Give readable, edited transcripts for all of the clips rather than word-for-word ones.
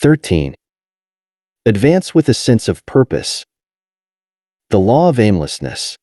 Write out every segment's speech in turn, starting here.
13. Advance with a sense of purpose. The law of aimlessness.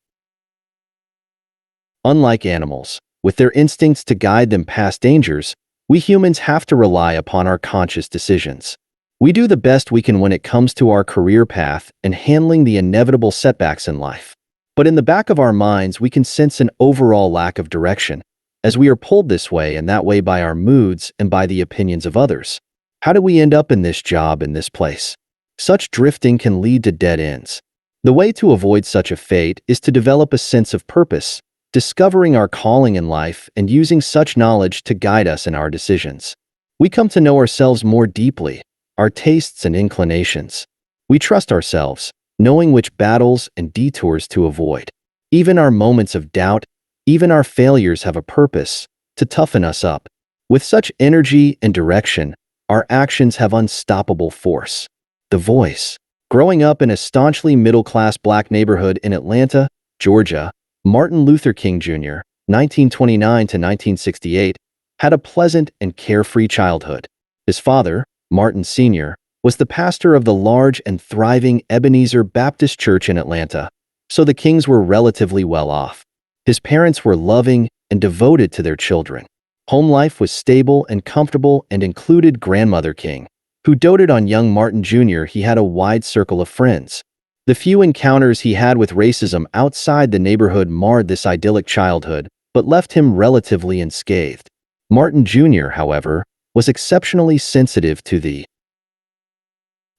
Unlike animals, with their instincts to guide them past dangers, we humans have to rely upon our conscious decisions. We do the best we can when it comes to our career path and handling the inevitable setbacks in life. But in the back of our minds, we can sense an overall lack of direction, as we are pulled this way and that way by our moods and by the opinions of others. How do we end up in this job, in this place? Such drifting can lead to dead ends. The way to avoid such a fate is to develop a sense of purpose, discovering our calling in life and using such knowledge to guide us in our decisions. We come to know ourselves more deeply, our tastes and inclinations. We trust ourselves, knowing which battles and detours to avoid. Even our moments of doubt, even our failures have a purpose, to toughen us up. With such energy and direction, our actions have unstoppable force. The voice. Growing up in a staunchly middle-class black neighborhood in Atlanta, Georgia, Martin Luther King Jr., 1929 to 1968, had a pleasant and carefree childhood. His father, Martin Sr., was the pastor of the large and thriving Ebenezer Baptist Church in Atlanta, so the Kings were relatively well off. His parents were loving and devoted to their children. Home life was stable and comfortable and included Grandmother King, who doted on young Martin Jr. He had a wide circle of friends. The few encounters he had with racism outside the neighborhood marred this idyllic childhood, but left him relatively unscathed. Martin Jr., however, was exceptionally sensitive to the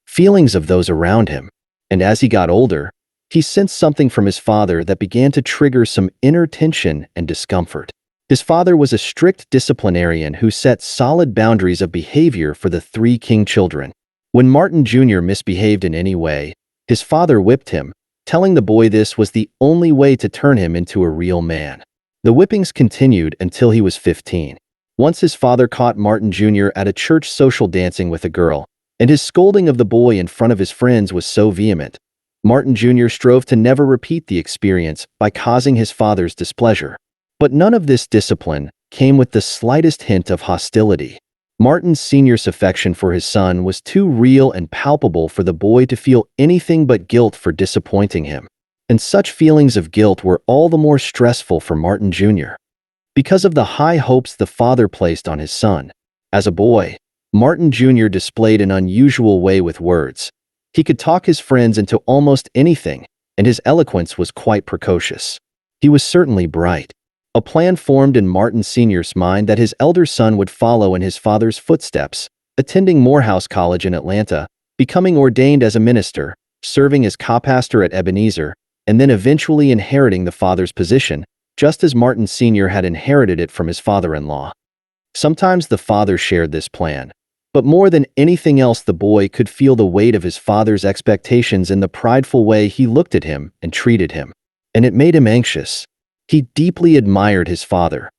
feelings of those around him, and as he got older, he sensed something from his father that began to trigger some inner tension and discomfort. His father was a strict disciplinarian who set solid boundaries of behavior for the three King children. When Martin Jr. misbehaved in any way, his father whipped him, telling the boy this was the only way to turn him into a real man. The whippings continued until he was 15. Once his father caught Martin Jr. at a church social dancing with a girl, and his scolding of the boy in front of his friends was so vehement, Martin Jr. strove to never repeat the experience by causing his father's displeasure. But none of this discipline came with the slightest hint of hostility. Martin Sr.'s affection for his son was too real and palpable for the boy to feel anything but guilt for disappointing him. And such feelings of guilt were all the more stressful for Martin Jr. because of the high hopes the father placed on his son. As a boy, Martin Jr. displayed an unusual way with words. He could talk his friends into almost anything, and his eloquence was quite precocious. He was certainly bright. A plan formed in Martin Sr.'s mind that his elder son would follow in his father's footsteps, attending Morehouse College in Atlanta, becoming ordained as a minister, serving as co-pastor at Ebenezer, and then eventually inheriting the father's position, just as Martin Sr. had inherited it from his father-in-law. Sometimes the father shared this plan, but more than anything else the boy could feel the weight of his father's expectations in the prideful way he looked at him and treated him, and it made him anxious. He deeply admired his father.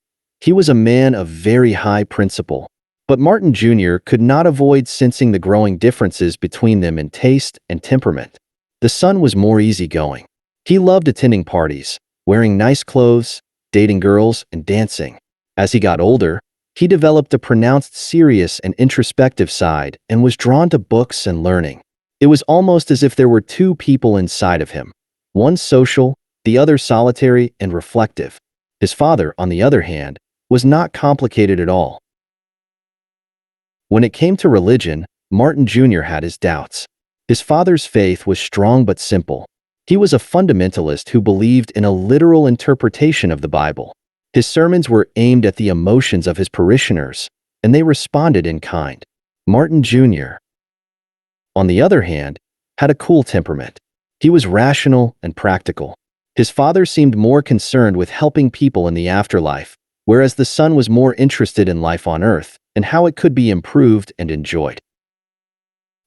He was a man of very high principle. But Martin Jr. could not avoid sensing the growing differences between them in taste and temperament. The son was more easygoing. He loved attending parties, wearing nice clothes, dating girls, and dancing. As he got older, he developed a pronounced serious and introspective side and was drawn to books and learning. It was almost as if there were two people inside of him, one social, the other solitary and reflective. His father, on the other hand, was not complicated at all. When it came to religion, Martin Jr. had his doubts. His father's faith was strong but simple. He was a fundamentalist who believed in a literal interpretation of the Bible. His sermons were aimed at the emotions of his parishioners, and they responded in kind. Martin Jr., on the other hand, had a cool temperament. He was rational and practical. His father seemed more concerned with helping people in the afterlife, whereas the son was more interested in life on earth and how it could be improved and enjoyed.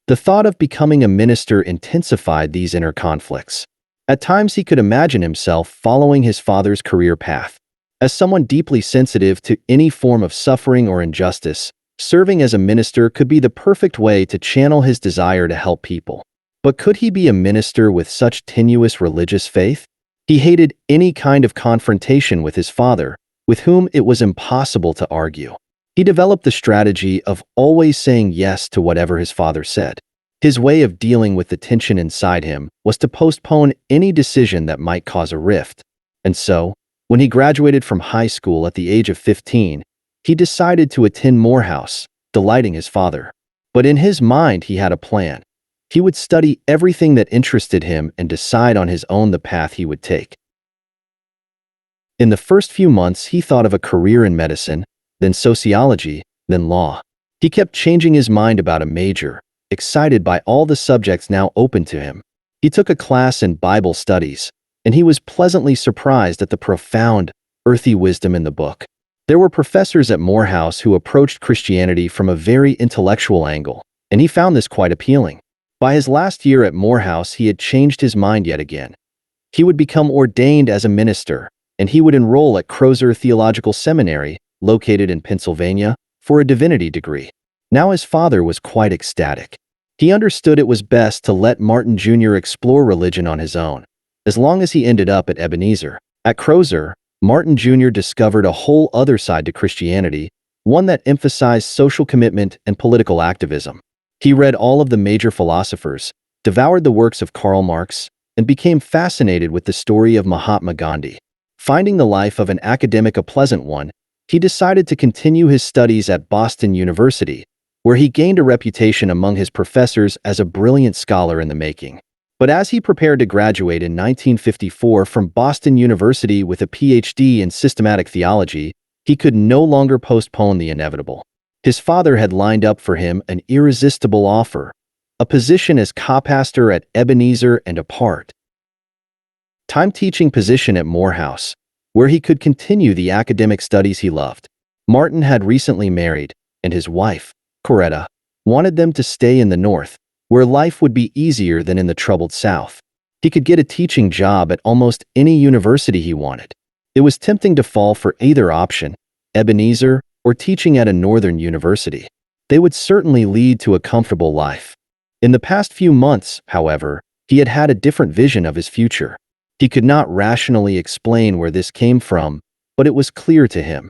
The thought of becoming a minister intensified these inner conflicts. At times he could imagine himself following his father's career path. As someone deeply sensitive to any form of suffering or injustice, serving as a minister could be the perfect way to channel his desire to help people. But could he be a minister with such tenuous religious faith? He hated any kind of confrontation with his father, with whom it was impossible to argue. He developed the strategy of always saying yes to whatever his father said. His way of dealing with the tension inside him was to postpone any decision that might cause a rift. And so, when he graduated from high school at the age of 15, he decided to attend Morehouse, delighting his father. But in his mind, he had a plan. He would study everything that interested him and decide on his own the path he would take. In the first few months, he thought of a career in medicine, then sociology, then law. He kept changing his mind about a major, excited by all the subjects now open to him. He took a class in Bible studies, and he was pleasantly surprised at the profound, earthy wisdom in the book. There were professors at Morehouse who approached Christianity from a very intellectual angle, and he found this quite appealing. By his last year at Morehouse, he had changed his mind yet again. He would become ordained as a minister, and he would enroll at Crozer Theological Seminary, located in Pennsylvania, for a divinity degree. Now his father was quite ecstatic. He understood it was best to let Martin Jr. explore religion on his own, as long as he ended up at Ebenezer. At Crozer, Martin Jr. discovered a whole other side to Christianity, one that emphasized social commitment and political activism. He read all of the major philosophers, devoured the works of Karl Marx, and became fascinated with the story of Mahatma Gandhi. Finding the life of an academic a pleasant one, he decided to continue his studies at Boston University, where he gained a reputation among his professors as a brilliant scholar in the making. But as he prepared to graduate in 1954 from Boston University with a PhD in systematic theology, he could no longer postpone the inevitable. His father had lined up for him an irresistible offer, a position as co-pastor at Ebenezer and a part-time teaching position at Morehouse, where he could continue the academic studies he loved. Martin had recently married, and his wife, Coretta, wanted them to stay in the North, where life would be easier than in the troubled South. He could get a teaching job at almost any university he wanted. It was tempting to fall for either option, Ebenezer or teaching at a northern university. They would certainly lead to a comfortable life. In the past few months, however, he had had a different vision of his future. He could not rationally explain where this came from, but it was clear to him.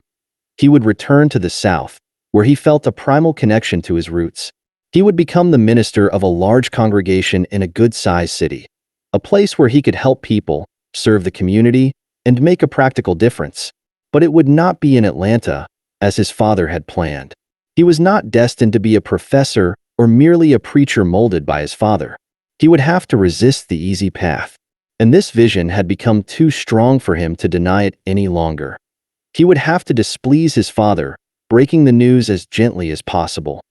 He would return to the South, where he felt a primal connection to his roots. He would become the minister of a large congregation in a good-sized city, a place where he could help people, serve the community, and make a practical difference. But it would not be in Atlanta, as his father had planned. He was not destined to be a professor or merely a preacher molded by his father. He would have to resist the easy path. And this vision had become too strong for him to deny it any longer. He would have to displease his father, breaking the news as gently as possible.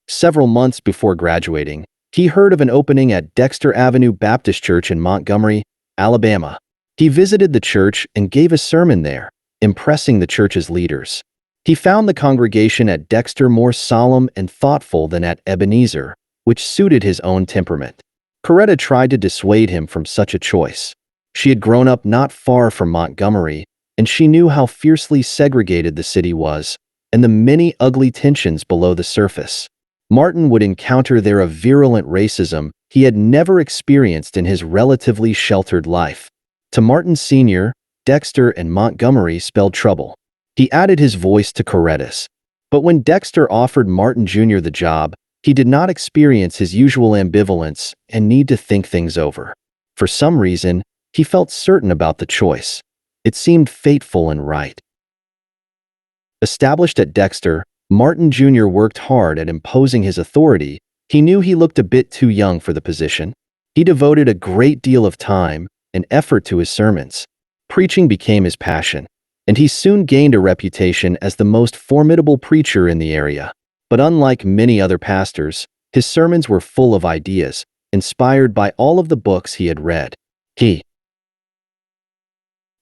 Several months before graduating, he heard of an opening at Dexter Avenue Baptist Church in Montgomery, Alabama. He visited the church and gave a sermon there, impressing the church's leaders. He found the congregation at Dexter more solemn and thoughtful than at Ebenezer, which suited his own temperament. Coretta tried to dissuade him from such a choice. She had grown up not far from Montgomery, and she knew how fiercely segregated the city was, and the many ugly tensions below the surface. Martin would encounter there a virulent racism he had never experienced in his relatively sheltered life. To Martin Sr., Dexter and Montgomery spelled trouble. He added his voice to Coretta's. But when Dexter offered Martin Jr. the job, he did not experience his usual ambivalence and need to think things over. For some reason, he felt certain about the choice. It seemed fateful and right. Established at Dexter, Martin Jr. worked hard at imposing his authority. He knew he looked a bit too young for the position. He devoted a great deal of time and effort to his sermons. Preaching became his passion, and he soon gained a reputation as the most formidable preacher in the area. But unlike many other pastors, his sermons were full of ideas, inspired by all of the books he had read. He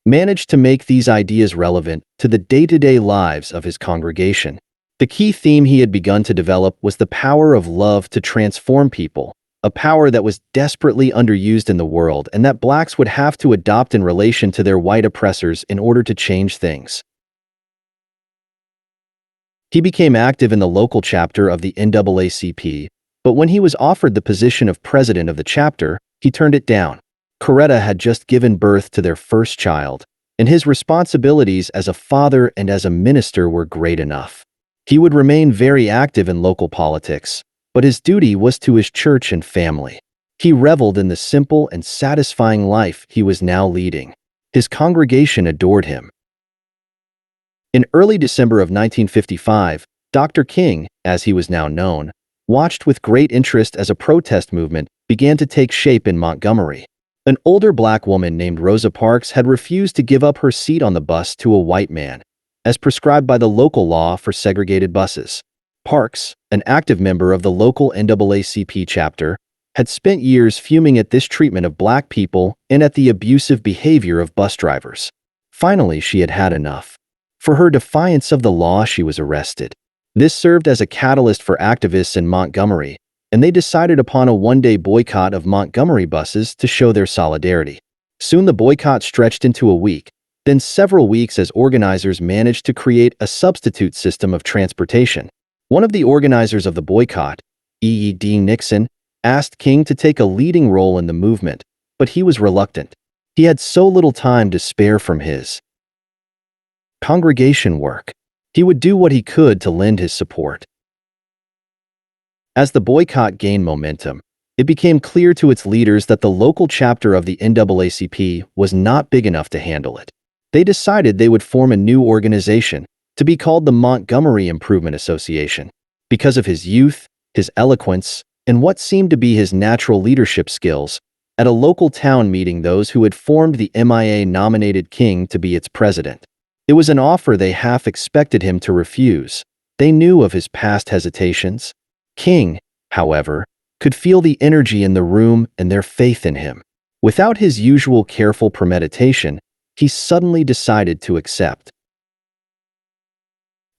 managed to make these ideas relevant to the day-to-day lives of his congregation. The key theme he had begun to develop was the power of love to transform people, a power that was desperately underused in the world and that blacks would have to adopt in relation to their white oppressors in order to change things. He became active in the local chapter of the NAACP, but when he was offered the position of president of the chapter, he turned it down. Coretta had just given birth to their first child, and his responsibilities as a father and as a minister were great enough. He would remain very active in local politics, but his duty was to his church and family. He reveled in the simple and satisfying life he was now leading. His congregation adored him. In early December of 1955, Dr. King, as he was now known, watched with great interest as a protest movement began to take shape in Montgomery. An older black woman named Rosa Parks had refused to give up her seat on the bus to a white man, as prescribed by the local law for segregated buses. Parks, an active member of the local NAACP chapter, had spent years fuming at this treatment of black people and at the abusive behavior of bus drivers. Finally, she had had enough. For her defiance of the law, she was arrested. This served as a catalyst for activists in Montgomery, and they decided upon a one-day boycott of Montgomery buses to show their solidarity. Soon the boycott stretched into a week, then several weeks as organizers managed to create a substitute system of transportation. One of the organizers of the boycott, E.E.D. Nixon, asked King to take a leading role in the movement, but he was reluctant. He had so little time to spare from his congregation work. He would do what he could to lend his support. As the boycott gained momentum, it became clear to its leaders that the local chapter of the NAACP was not big enough to handle it. They decided they would form a new organization to be called the Montgomery Improvement Association. Because of his youth, his eloquence, and what seemed to be his natural leadership skills, at a local town meeting, those who had formed the MIA nominated King to be its president. It was an offer they half expected him to refuse. They knew of his past hesitations. King, however, could feel the energy in the room and their faith in him. Without his usual careful premeditation, he suddenly decided to accept.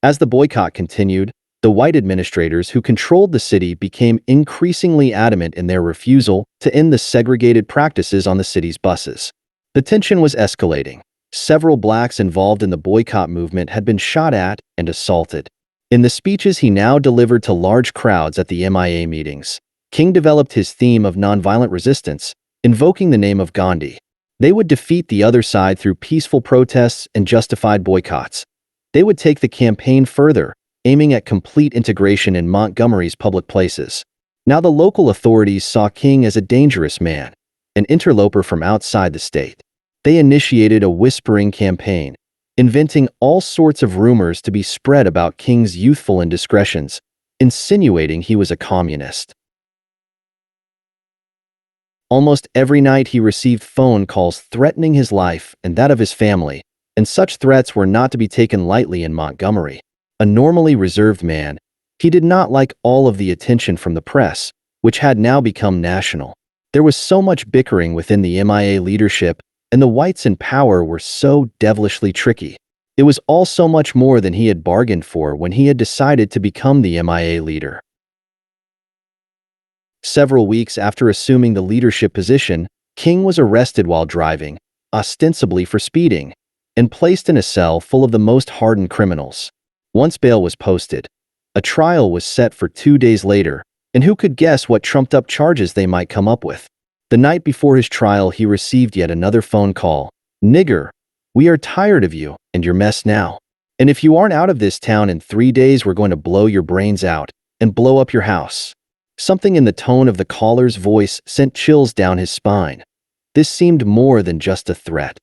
As the boycott continued, the white administrators who controlled the city became increasingly adamant in their refusal to end the segregated practices on the city's buses. The tension was escalating. Several blacks involved in the boycott movement had been shot at and assaulted. In the speeches he now delivered to large crowds at the MIA meetings, King developed his theme of nonviolent resistance, invoking the name of Gandhi. They would defeat the other side through peaceful protests and justified boycotts. They would take the campaign further, aiming at complete integration in Montgomery's public places. Now the local authorities saw King as a dangerous man, an interloper from outside the state. They initiated a whispering campaign, inventing all sorts of rumors to be spread about King's youthful indiscretions, insinuating he was a communist. Almost every night he received phone calls threatening his life and that of his family, and such threats were not to be taken lightly in Montgomery. A normally reserved man, he did not like all of the attention from the press, which had now become national. There was so much bickering within the MIA leadership, and the whites in power were so devilishly tricky. It was all so much more than he had bargained for when he had decided to become the MIA leader. Several weeks after assuming the leadership position, King was arrested while driving, ostensibly for speeding, and placed in a cell full of the most hardened criminals. Once bail was posted, a trial was set for 2 days later, and who could guess what trumped-up charges they might come up with? The night before his trial, he received yet another phone call. "Nigger, we are tired of you and your mess now. And if you aren't out of this town in 3 days, we're going to blow your brains out and blow up your house." Something in the tone of the caller's voice sent chills down his spine. This seemed more than just a threat.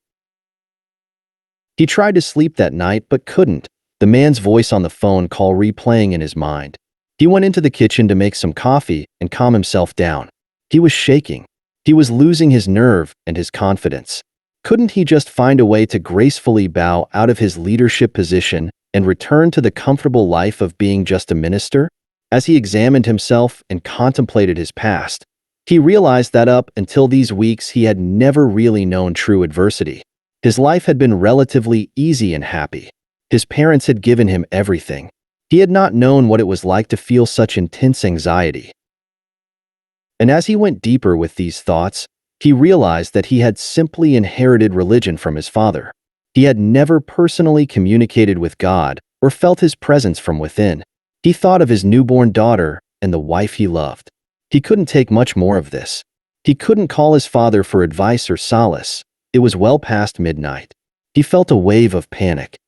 He tried to sleep that night but couldn't, the man's voice on the phone call replaying in his mind. He went into the kitchen to make some coffee and calm himself down. He was shaking. He was losing his nerve and his confidence. Couldn't he just find a way to gracefully bow out of his leadership position and return to the comfortable life of being just a minister? As he examined himself and contemplated his past, he realized that up until these weeks he had never really known true adversity. His life had been relatively easy and happy. His parents had given him everything. He had not known what it was like to feel such intense anxiety. And as he went deeper with these thoughts, he realized that he had simply inherited religion from his father. He had never personally communicated with God or felt his presence from within. He thought of his newborn daughter and the wife he loved. He couldn't take much more of this. He couldn't call his father for advice or solace. It was well past midnight. He felt a wave of panic.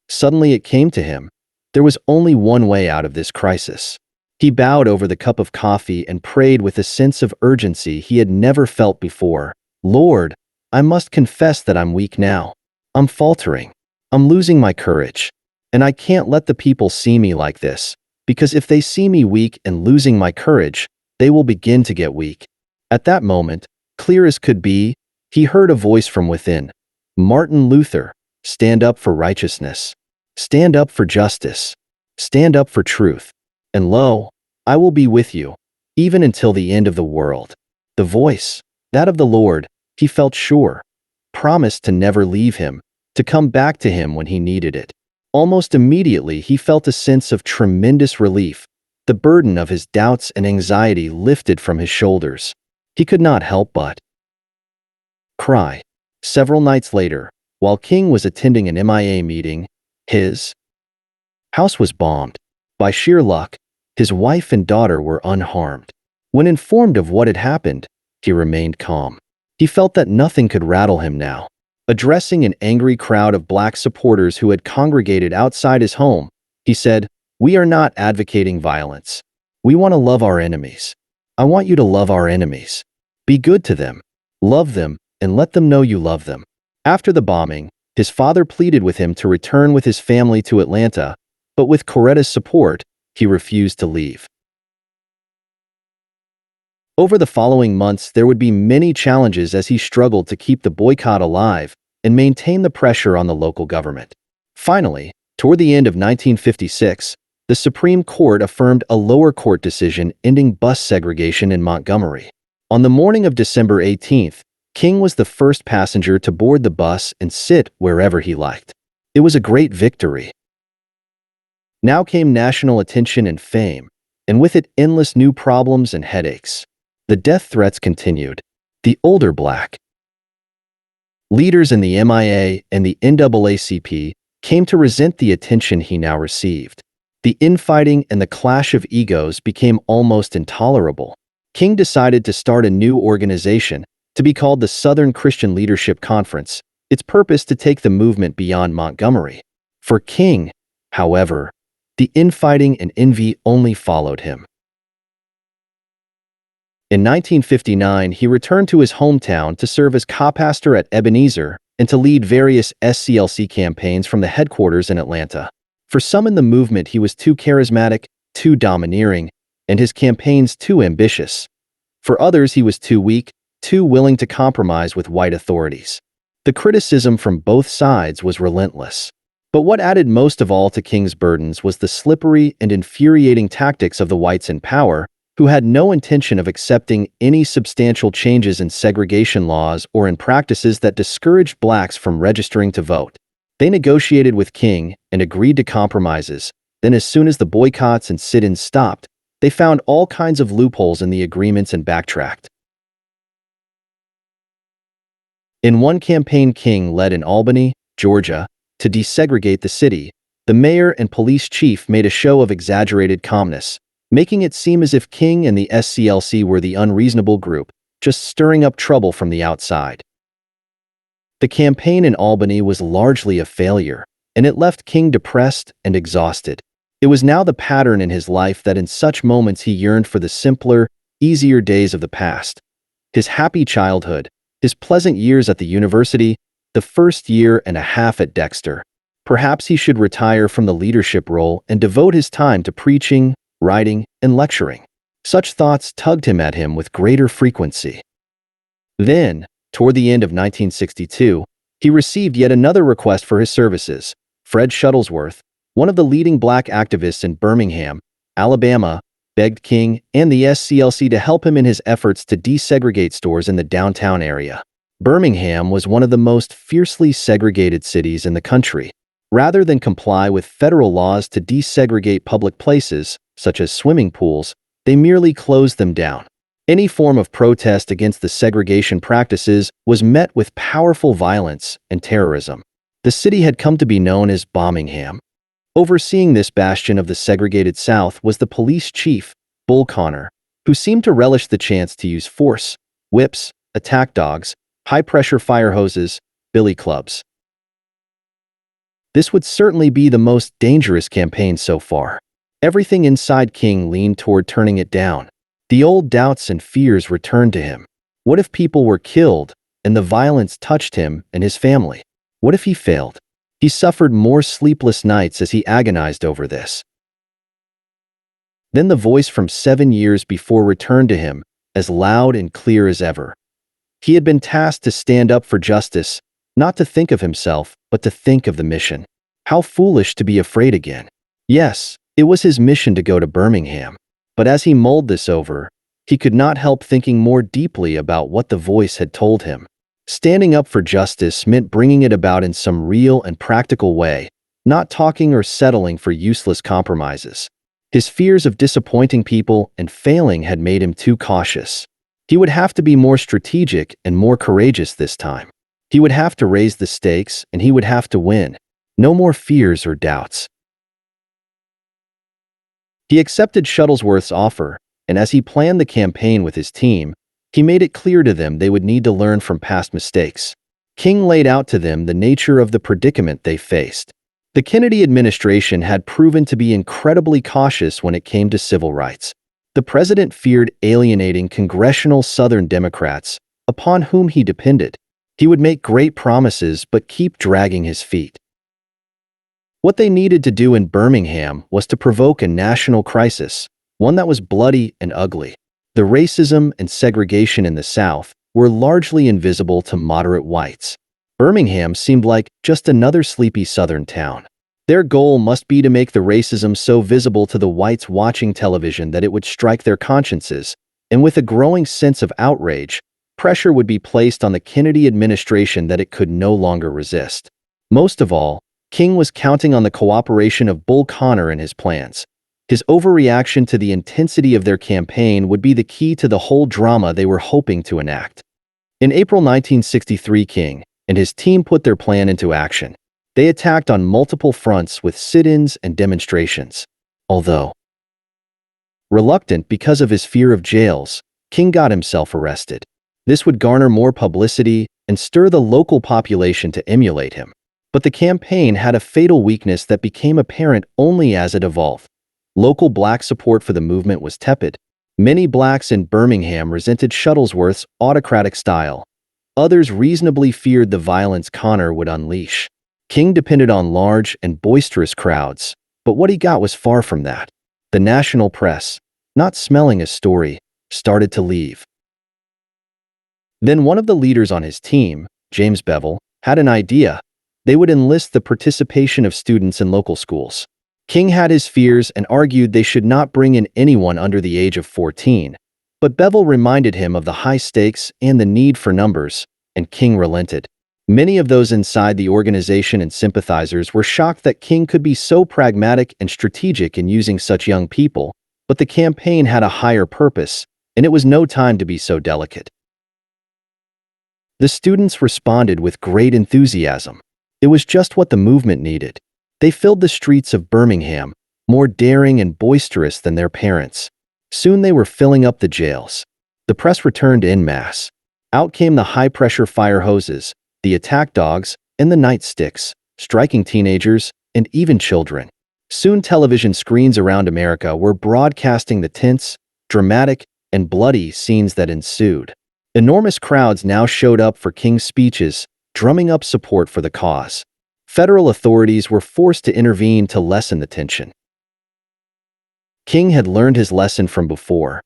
Suddenly it came to him. There was only one way out of this crisis. He bowed over the cup of coffee and prayed with a sense of urgency he had never felt before. Lord, I must confess that I'm weak now. I'm faltering. I'm losing my courage. And I can't let the people see me like this, because if they see me weak and losing my courage, they will begin to get weak. At that moment, clear as could be, he heard a voice from within. Martin Luther, stand up for righteousness. Stand up for justice. Stand up for truth. And lo, I will be with you, even until the end of the world. The voice, that of the Lord, he felt sure, promised to never leave him, to come back to him when he needed it. Almost immediately, he felt a sense of tremendous relief. The burden of his doubts and anxiety lifted from his shoulders. He could not help but cry. Several nights later, while King was attending an MIA meeting, his house was bombed. By sheer luck, his wife and daughter were unharmed. When informed of what had happened, he remained calm. He felt that nothing could rattle him now. Addressing an angry crowd of black supporters who had congregated outside his home, he said, "We are not advocating violence. We want to love our enemies. I want you to love our enemies. Be good to them. Love them, and let them know you love them." After the bombing, his father pleaded with him to return with his family to Atlanta, but with Coretta's support, he refused to leave. Over the following months, there would be many challenges as he struggled to keep the boycott alive and maintain the pressure on the local government. Finally, toward the end of 1956, the Supreme Court affirmed a lower court decision ending bus segregation in Montgomery. On the morning of December 18th, King was the first passenger to board the bus and sit wherever he liked. It was a great victory. Now came national attention and fame, and with it endless new problems and headaches. The death threats continued. The older black leaders in the MIA and the NAACP came to resent the attention he now received. The infighting and the clash of egos became almost intolerable. King decided to start a new organization to be called the Southern Christian Leadership Conference, its purpose to take the movement beyond Montgomery. For King, however, the infighting and envy only followed him. In 1959, he returned to his hometown to serve as co-pastor at Ebenezer and to lead various SCLC campaigns from the headquarters in Atlanta. For some in the movement, he was too charismatic, too domineering, and his campaigns too ambitious. For others, he was too weak, too willing to compromise with white authorities. The criticism from both sides was relentless. But what added most of all to King's burdens was the slippery and infuriating tactics of the whites in power, who had no intention of accepting any substantial changes in segregation laws or in practices that discouraged blacks from registering to vote. They negotiated with King and agreed to compromises. Then as soon as the boycotts and sit-ins stopped, they found all kinds of loopholes in the agreements and backtracked. In one campaign King led in Albany, Georgia, to desegregate the city, the mayor and police chief made a show of exaggerated calmness, making it seem as if King and the SCLC were the unreasonable group, just stirring up trouble from the outside. The campaign in Albany was largely a failure, and it left King depressed and exhausted. It was now the pattern in his life that in such moments he yearned for the simpler, easier days of the past. His happy childhood, his pleasant years at the university, the first year and a half at Dexter. Perhaps he should retire from the leadership role and devote his time to preaching, writing, and lecturing. Such thoughts tugged at him with greater frequency. Then, toward the end of 1962, he received yet another request for his services. Fred Shuttlesworth, one of the leading black activists in Birmingham, Alabama, begged King and the SCLC to help him in his efforts to desegregate stores in the downtown area. Birmingham was one of the most fiercely segregated cities in the country. Rather than comply with federal laws to desegregate public places, such as swimming pools, they merely closed them down. Any form of protest against the segregation practices was met with powerful violence and terrorism. The city had come to be known as Bombingham. Overseeing this bastion of the segregated South was the police chief, Bull Connor, who seemed to relish the chance to use force, whips, attack dogs, high-pressure fire hoses, billy clubs. This would certainly be the most dangerous campaign so far. Everything inside King leaned toward turning it down. The old doubts and fears returned to him. What if people were killed and the violence touched him and his family? What if he failed? He suffered more sleepless nights as he agonized over this. Then the voice from 7 years before returned to him, as loud and clear as ever. He had been tasked to stand up for justice, not to think of himself, but to think of the mission. How foolish to be afraid again. Yes, it was his mission to go to Birmingham. But as he mulled this over, he could not help thinking more deeply about what the voice had told him. Standing up for justice meant bringing it about in some real and practical way, not talking or settling for useless compromises. His fears of disappointing people and failing had made him too cautious. He would have to be more strategic and more courageous this time. He would have to raise the stakes and he would have to win. No more fears or doubts. He accepted Shuttlesworth's offer, and as he planned the campaign with his team, he made it clear to them they would need to learn from past mistakes. King laid out to them the nature of the predicament they faced. The Kennedy administration had proven to be incredibly cautious when it came to civil rights. The president feared alienating congressional Southern Democrats, upon whom he depended. He would make great promises but keep dragging his feet. What they needed to do in Birmingham was to provoke a national crisis, one that was bloody and ugly. The racism and segregation in the South were largely invisible to moderate whites. Birmingham seemed like just another sleepy Southern town. Their goal must be to make the racism so visible to the whites watching television that it would strike their consciences, and with a growing sense of outrage, pressure would be placed on the Kennedy administration that it could no longer resist. Most of all, King was counting on the cooperation of Bull Connor in his plans. His overreaction to the intensity of their campaign would be the key to the whole drama they were hoping to enact. In April 1963, King and his team put their plan into action. They attacked on multiple fronts with sit-ins and demonstrations. Although reluctant because of his fear of jails, King got himself arrested. This would garner more publicity and stir the local population to emulate him. But the campaign had a fatal weakness that became apparent only as it evolved. Local black support for the movement was tepid. Many blacks in Birmingham resented Shuttlesworth's autocratic style. Others reasonably feared the violence Connor would unleash. King depended on large and boisterous crowds, but what he got was far from that. The national press, not smelling his story, started to leave. Then one of the leaders on his team, James Bevel, had an idea. They would enlist the participation of students in local schools. King had his fears and argued they should not bring in anyone under the age of 14, but Bevel reminded him of the high stakes and the need for numbers, and King relented. Many of those inside the organization and sympathizers were shocked that King could be so pragmatic and strategic in using such young people, but the campaign had a higher purpose, and it was no time to be so delicate. The students responded with great enthusiasm. It was just what the movement needed. They filled the streets of Birmingham, more daring and boisterous than their parents. Soon they were filling up the jails. The press returned en masse. Out came the high-pressure fire hoses, the attack dogs, and the nightsticks, striking teenagers and even children. Soon television screens around America were broadcasting the tense, dramatic, and bloody scenes that ensued. Enormous crowds now showed up for King's speeches, drumming up support for the cause. Federal authorities were forced to intervene to lessen the tension. King had learned his lesson from before.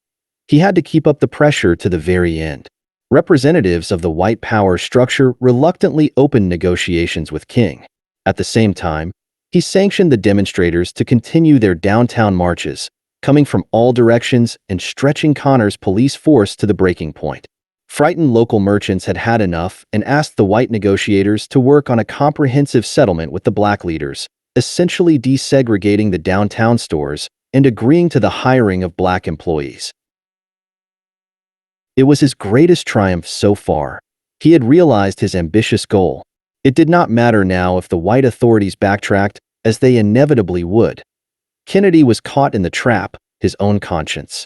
He had to keep up the pressure to the very end. Representatives of the white power structure reluctantly opened negotiations with King. At the same time, he sanctioned the demonstrators to continue their downtown marches, coming from all directions and stretching Connor's police force to the breaking point. Frightened local merchants had had enough and asked the white negotiators to work on a comprehensive settlement with the black leaders, essentially desegregating the downtown stores and agreeing to the hiring of black employees. It was his greatest triumph so far. He had realized his ambitious goal. It did not matter now if the white authorities backtracked, as they inevitably would. Kennedy was caught in the trap, his own conscience.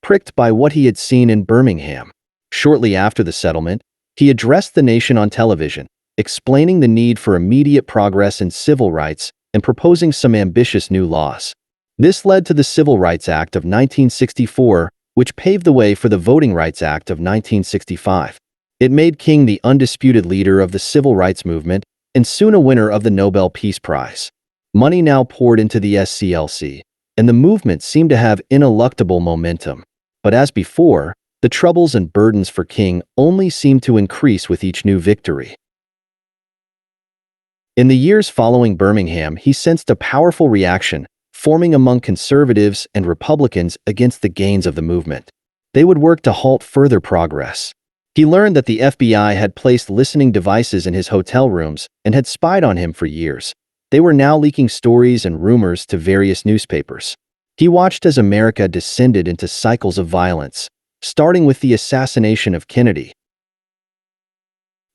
Pricked by what he had seen in Birmingham. Shortly after the settlement, he addressed the nation on television, explaining the need for immediate progress in civil rights and proposing some ambitious new laws. This led to the Civil Rights Act of 1964, which paved the way for the Voting Rights Act of 1965. It made King the undisputed leader of the civil rights movement and soon a winner of the Nobel Peace Prize. Money now poured into the SCLC, and the movement seemed to have ineluctable momentum. But as before, the troubles and burdens for King only seemed to increase with each new victory. In the years following Birmingham, he sensed a powerful reaction forming among conservatives and Republicans against the gains of the movement. They would work to halt further progress. He learned that the FBI had placed listening devices in his hotel rooms and had spied on him for years. They were now leaking stories and rumors to various newspapers. He watched as America descended into cycles of violence, starting with the assassination of Kennedy.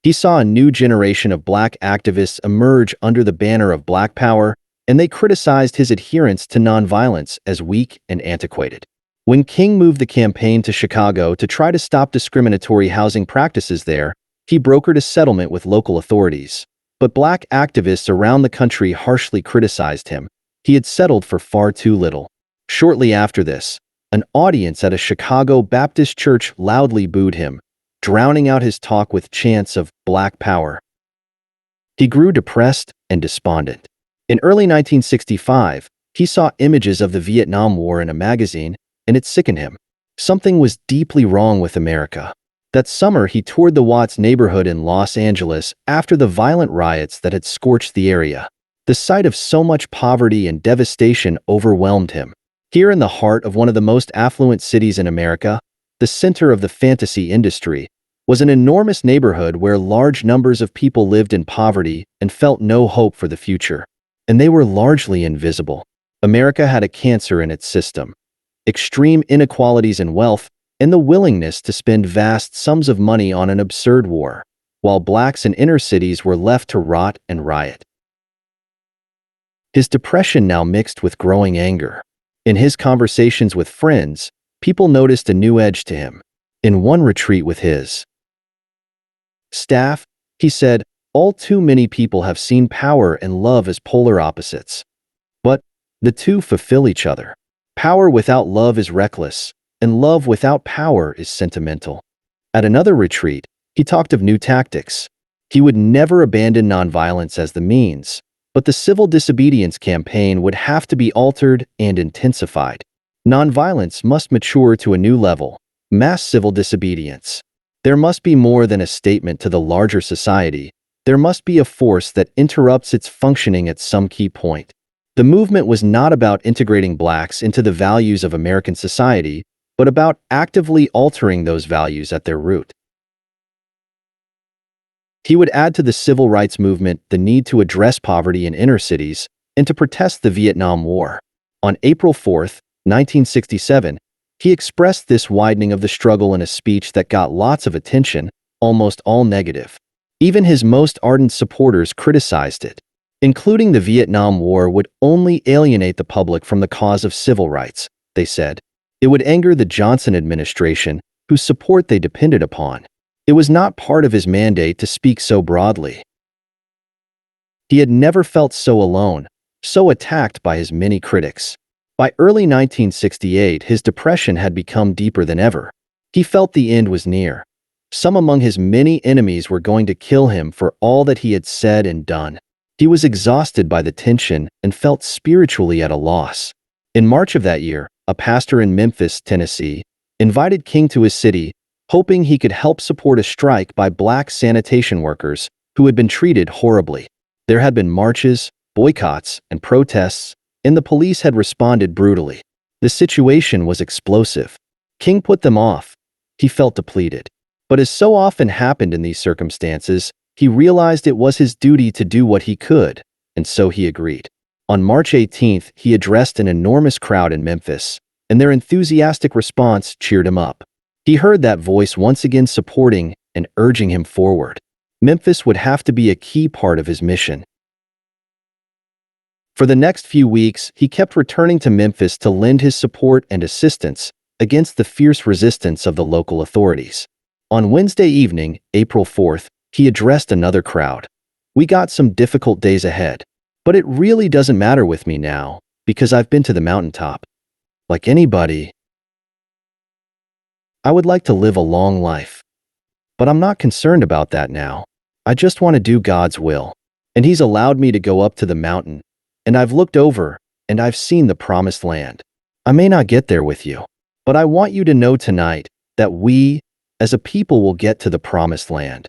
He saw a new generation of black activists emerge under the banner of Black Power, and they criticized his adherence to nonviolence as weak and antiquated. When King moved the campaign to Chicago to try to stop discriminatory housing practices there, he brokered a settlement with local authorities. But black activists around the country harshly criticized him. He had settled for far too little. Shortly after this, an audience at a Chicago Baptist church loudly booed him, drowning out his talk with chants of Black Power. He grew depressed and despondent. In early 1965, he saw images of the Vietnam War in a magazine, and it sickened him. Something was deeply wrong with America. That summer, he toured the Watts neighborhood in Los Angeles after the violent riots that had scorched the area. The sight of so much poverty and devastation overwhelmed him. Here in the heart of one of the most affluent cities in America, the center of the fantasy industry, was an enormous neighborhood where large numbers of people lived in poverty and felt no hope for the future. And they were largely invisible. America had a cancer in its system: extreme inequalities in wealth and the willingness to spend vast sums of money on an absurd war, while blacks in inner cities were left to rot and riot. His depression now mixed with growing anger. In his conversations with friends, people noticed a new edge to him. In one retreat with his staff, he said, "All too many people have seen power and love as polar opposites. But the two fulfill each other. Power without love is reckless, and love without power is sentimental." At another retreat, he talked of new tactics. He would never abandon nonviolence as the means, but the civil disobedience campaign would have to be altered and intensified. Nonviolence must mature to a new level: mass civil disobedience. There must be more than a statement to the larger society. There must be a force that interrupts its functioning at some key point. The movement was not about integrating blacks into the values of American society, but about actively altering those values at their root. He would add to the civil rights movement the need to address poverty in inner cities and to protest the Vietnam War. On April 4, 1967, he expressed this widening of the struggle in a speech that got lots of attention, almost all negative. Even his most ardent supporters criticized it. Including the Vietnam War would only alienate the public from the cause of civil rights, they said. It would anger the Johnson administration, whose support they depended upon. It was not part of his mandate to speak so broadly. He had never felt so alone, so attacked by his many critics. By early 1968, his depression had become deeper than ever. He felt the end was near. Some among his many enemies were going to kill him for all that he had said and done. He was exhausted by the tension and felt spiritually at a loss. In March of that year, a pastor in Memphis, Tennessee, invited King to his city, hoping he could help support a strike by black sanitation workers who had been treated horribly. There had been marches, boycotts, and protests, and the police had responded brutally. The situation was explosive. King put them off. He felt depleted. But as so often happened in these circumstances, he realized it was his duty to do what he could, and so he agreed. On March 18th, he addressed an enormous crowd in Memphis, and their enthusiastic response cheered him up. He heard that voice once again supporting and urging him forward. Memphis would have to be a key part of his mission. For the next few weeks, he kept returning to Memphis to lend his support and assistance against the fierce resistance of the local authorities. On Wednesday evening, April 4th, he addressed another crowd. We got some difficult days ahead. But it really doesn't matter with me now, because I've been to the mountaintop. Like anybody, I would like to live a long life. But I'm not concerned about that now. I just want to do God's will. And He's allowed me to go up to the mountain, and I've looked over, and I've seen the promised land. I may not get there with you, but I want you to know tonight that we, as a people, will get to the promised land.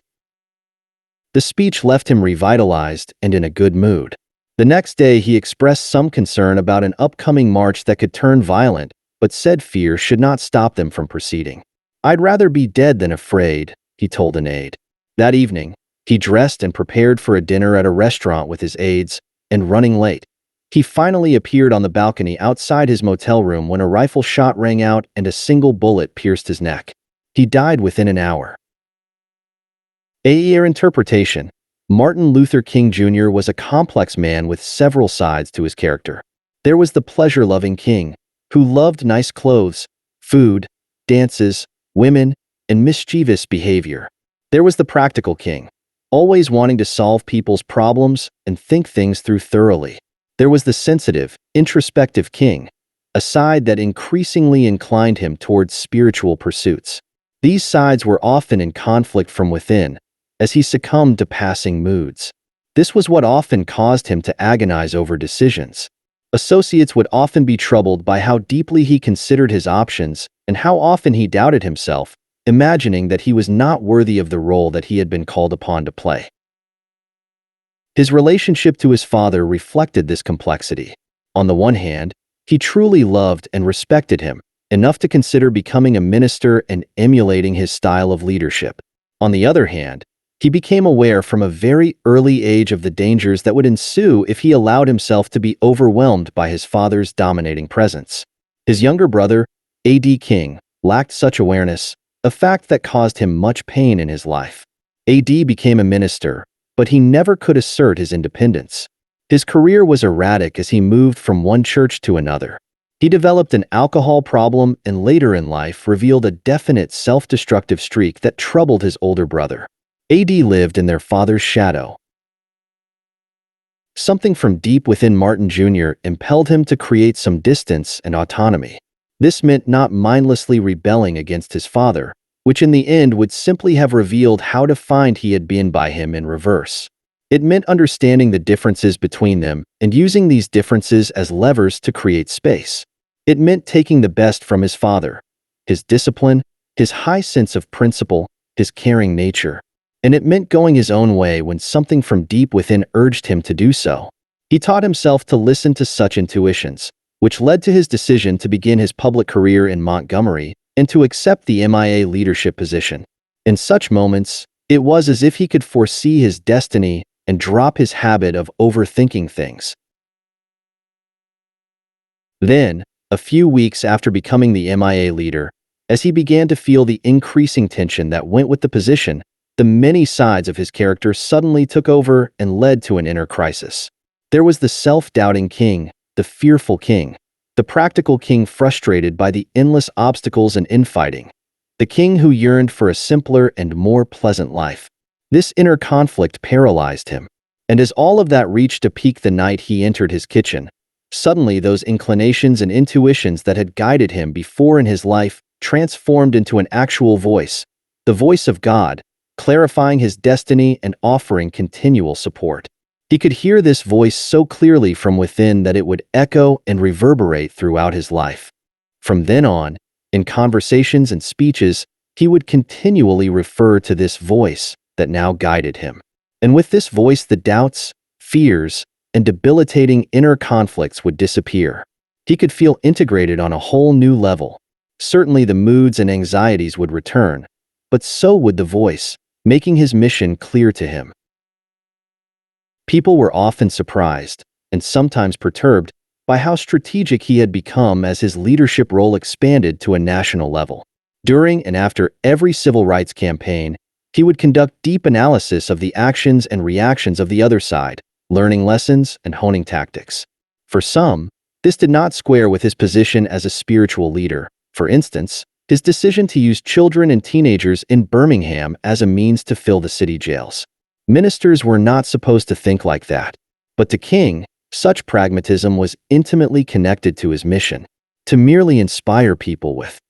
The speech left him revitalized and in a good mood. The next day, he expressed some concern about an upcoming march that could turn violent, but said fear should not stop them from proceeding. "I'd rather be dead than afraid," he told an aide. That evening, he dressed and prepared for a dinner at a restaurant with his aides, and running late, he finally appeared on the balcony outside his motel room when a rifle shot rang out and a single bullet pierced his neck. He died within an hour. Interpretation. Martin Luther King Jr. was a complex man with several sides to his character. There was the pleasure-loving king, who loved nice clothes, food, dances, women, and mischievous behavior. There was the practical king, always wanting to solve people's problems and think things through thoroughly. There was the sensitive, introspective king, a side that increasingly inclined him towards spiritual pursuits. These sides were often in conflict from within, as he succumbed to passing moods. This was what often caused him to agonize over decisions. Associates would often be troubled by how deeply he considered his options and how often he doubted himself, imagining that he was not worthy of the role that he had been called upon to play. His relationship to his father reflected this complexity. On the one hand, he truly loved and respected him, enough to consider becoming a minister and emulating his style of leadership. On the other hand, he became aware from a very early age of the dangers that would ensue if he allowed himself to be overwhelmed by his father's dominating presence. His younger brother, A.D. King, lacked such awareness, a fact that caused him much pain in his life. A.D. became a minister, but he never could assert his independence. His career was erratic as he moved from one church to another. He developed an alcohol problem and later in life revealed a definite self-destructive streak that troubled his older brother. A.D. lived in their father's shadow. Something from deep within Martin Jr. impelled him to create some distance and autonomy. This meant not mindlessly rebelling against his father, which in the end would simply have revealed how defined he had been by him in reverse. It meant understanding the differences between them and using these differences as levers to create space. It meant taking the best from his father, his discipline, his high sense of principle, his caring nature. And it meant going his own way when something from deep within urged him to do so. He taught himself to listen to such intuitions, which led to his decision to begin his public career in Montgomery and to accept the MIA leadership position. In such moments, it was as if he could foresee his destiny and drop his habit of overthinking things. Then, a few weeks after becoming the MIA leader, as he began to feel the increasing tension that went with the position, the many sides of his character suddenly took over and led to an inner crisis. There was the self-doubting king, the fearful king, the practical king frustrated by the endless obstacles and infighting, the king who yearned for a simpler and more pleasant life. This inner conflict paralyzed him, and as all of that reached a peak the night he entered his kitchen, suddenly those inclinations and intuitions that had guided him before in his life transformed into an actual voice, the voice of God, clarifying his destiny and offering continual support. He could hear this voice so clearly from within that it would echo and reverberate throughout his life. From then on, in conversations and speeches, he would continually refer to this voice that now guided him. And with this voice, the doubts, fears, and debilitating inner conflicts would disappear. He could feel integrated on a whole new level. Certainly the moods and anxieties would return, but so would the voice, making his mission clear to him. People were often surprised, and sometimes perturbed, by how strategic he had become as his leadership role expanded to a national level. During and after every civil rights campaign, he would conduct deep analysis of the actions and reactions of the other side, learning lessons and honing tactics. For some, this did not square with his position as a spiritual leader. For instance, his decision to use children and teenagers in Birmingham as a means to fill the city jails. Ministers were not supposed to think like that. But to King, such pragmatism was intimately connected to his mission, to merely inspire people with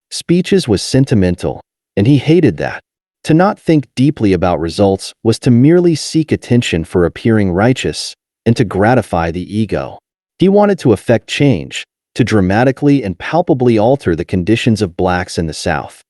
speeches was sentimental, and he hated that. To not think deeply about results was to merely seek attention for appearing righteous and to gratify the ego. He wanted to effect change, to dramatically and palpably alter the conditions of blacks in the South.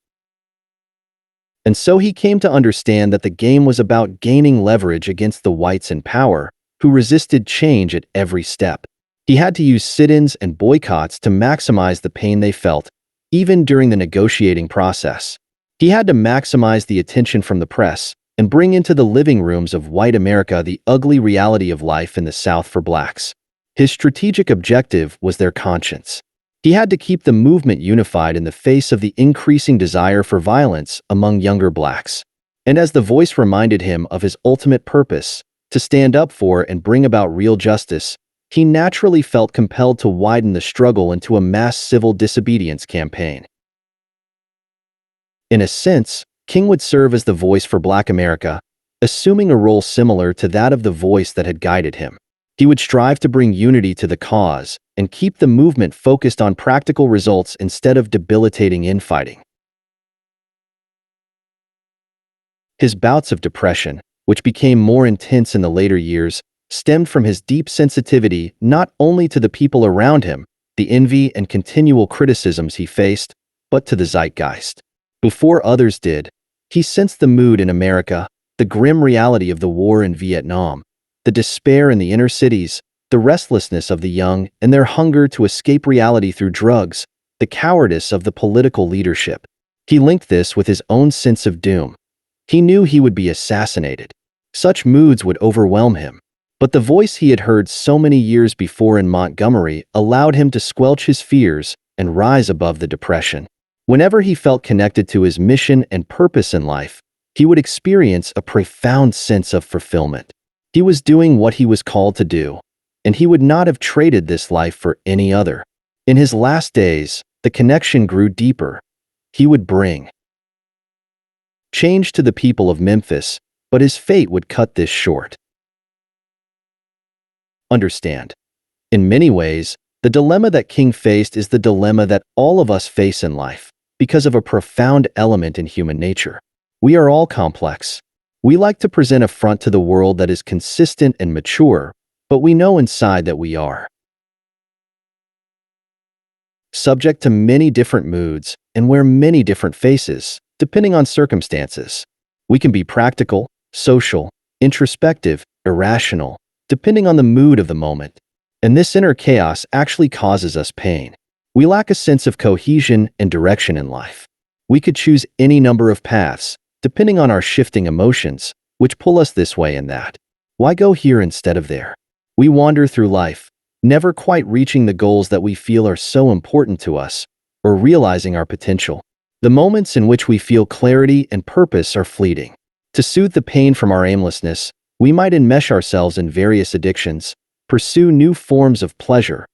And so he came to understand that the game was about gaining leverage against the whites in power, who resisted change at every step. He had to use sit-ins and boycotts to maximize the pain they felt, even during the negotiating process. He had to maximize the attention from the press and bring into the living rooms of white America the ugly reality of life in the South for blacks. His strategic objective was their conscience. He had to keep the movement unified in the face of the increasing desire for violence among younger blacks. And as the voice reminded him of his ultimate purpose, to stand up for and bring about real justice, he naturally felt compelled to widen the struggle into a mass civil disobedience campaign. In a sense, King would serve as the voice for Black America, assuming a role similar to that of the voice that had guided him. He would strive to bring unity to the cause and keep the movement focused on practical results instead of debilitating infighting. His bouts of depression, which became more intense in the later years, stemmed from his deep sensitivity not only to the people around him, the envy and continual criticisms he faced, but to the zeitgeist. Before others did, he sensed the mood in America, the grim reality of the war in Vietnam, the despair in the inner cities, the restlessness of the young and their hunger to escape reality through drugs, the cowardice of the political leadership. He linked this with his own sense of doom. He knew he would be assassinated. Such moods would overwhelm him. But the voice he had heard so many years before in Montgomery allowed him to squelch his fears and rise above the depression. Whenever he felt connected to his mission and purpose in life, he would experience a profound sense of fulfillment. He was doing what he was called to do, and he would not have traded this life for any other. In his last days, the connection grew deeper. He would bring change to the people of Memphis, but his fate would cut this short. Understand. In many ways, the dilemma that King faced is the dilemma that all of us face in life, because of a profound element in human nature. We are all complex. We like to present a front to the world that is consistent and mature, but we know inside that we are subject to many different moods and wear many different faces, depending on circumstances. We can be practical, social, introspective, irrational, depending on the mood of the moment. And this inner chaos actually causes us pain. We lack a sense of cohesion and direction in life. We could choose any number of paths, depending on our shifting emotions, which pull us this way and that. Why go here instead of there? We wander through life, never quite reaching the goals that we feel are so important to us, or realizing our potential. The moments in which we feel clarity and purpose are fleeting. To soothe the pain from our aimlessness, we might enmesh ourselves in various addictions, pursue new forms of pleasure,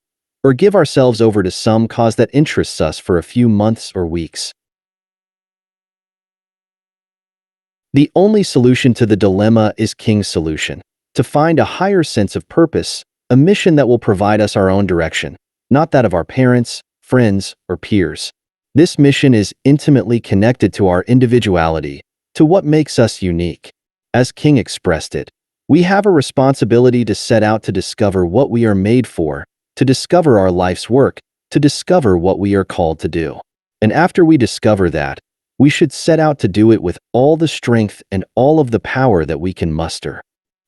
or give ourselves over to some cause that interests us for a few months or weeks. The only solution to the dilemma is King's solution, to find a higher sense of purpose, a mission that will provide us our own direction, not that of our parents, friends, or peers. This mission is intimately connected to our individuality, to what makes us unique. As King expressed it, we have a responsibility to set out to discover what we are made for, to discover our life's work, to discover what we are called to do. And after we discover that, we should set out to do it with all the strength and all of the power that we can muster.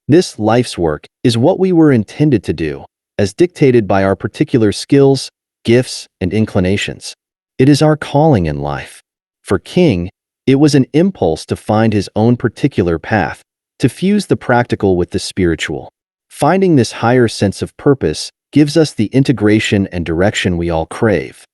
This life's work is what we were intended to do, as dictated by our particular skills, gifts, and inclinations. It is our calling in life. For King, it was an impulse to find his own particular path, to fuse the practical with the spiritual. Finding this higher sense of purpose gives us the integration and direction we all crave.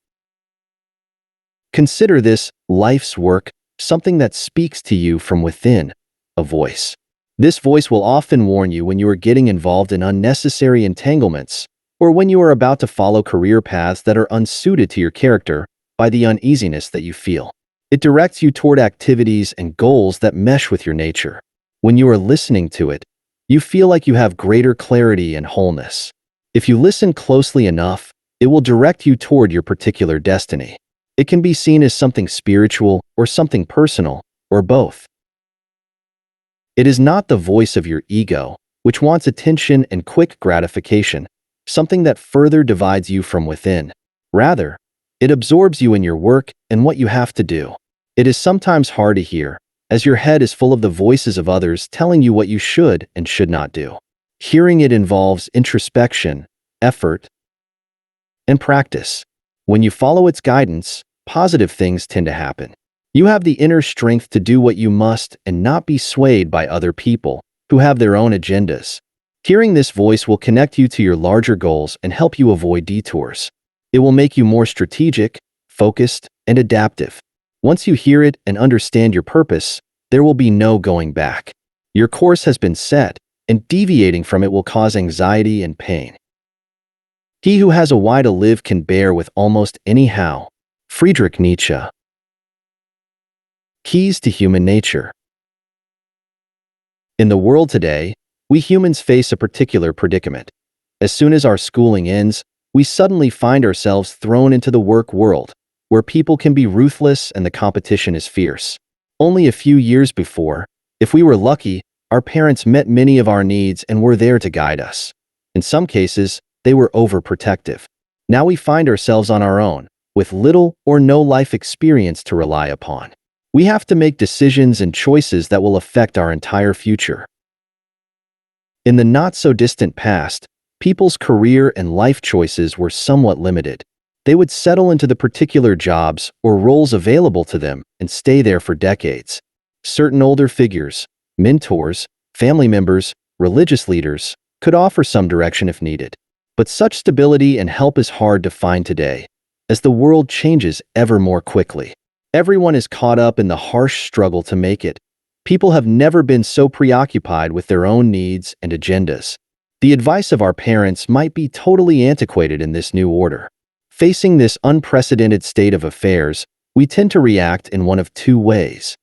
Consider this life's work something that speaks to you from within, a voice. This voice will often warn you when you are getting involved in unnecessary entanglements, or when you are about to follow career paths that are unsuited to your character by the uneasiness that you feel. It directs you toward activities and goals that mesh with your nature. When you are listening to it, you feel like you have greater clarity and wholeness. If you listen closely enough, it will direct you toward your particular destiny. It can be seen as something spiritual or something personal, or both. It is not the voice of your ego, which wants attention and quick gratification, something that further divides you from within. Rather, it absorbs you in your work and what you have to do. It is sometimes hard to hear, as your head is full of the voices of others telling you what you should and should not do. Hearing it involves introspection, effort, and practice. When you follow its guidance, positive things tend to happen. You have the inner strength to do what you must and not be swayed by other people who have their own agendas. Hearing this voice will connect you to your larger goals and help you avoid detours. It will make you more strategic, focused, and adaptive. Once you hear it and understand your purpose, there will be no going back. Your course has been set, and deviating from it will cause anxiety and pain. He who has a why to live can bear with almost any how. Friedrich Nietzsche. Keys to human nature. In the world today, we humans face a particular predicament. As soon as our schooling ends, we suddenly find ourselves thrown into the work world, where people can be ruthless and the competition is fierce. Only a few years before, if we were lucky, our parents met many of our needs and were there to guide us. In some cases, they were overprotective. Now we find ourselves on our own, with little or no life experience to rely upon. We have to make decisions and choices that will affect our entire future. In the not-so-distant past, people's career and life choices were somewhat limited. They would settle into the particular jobs or roles available to them and stay there for decades. Certain older figures, mentors, family members, religious leaders, could offer some direction if needed. But such stability and help is hard to find today, as the world changes ever more quickly. Everyone is caught up in the harsh struggle to make it. People have never been so preoccupied with their own needs and agendas. The advice of our parents might be totally antiquated in this new order. Facing this unprecedented state of affairs, we tend to react in one of two ways.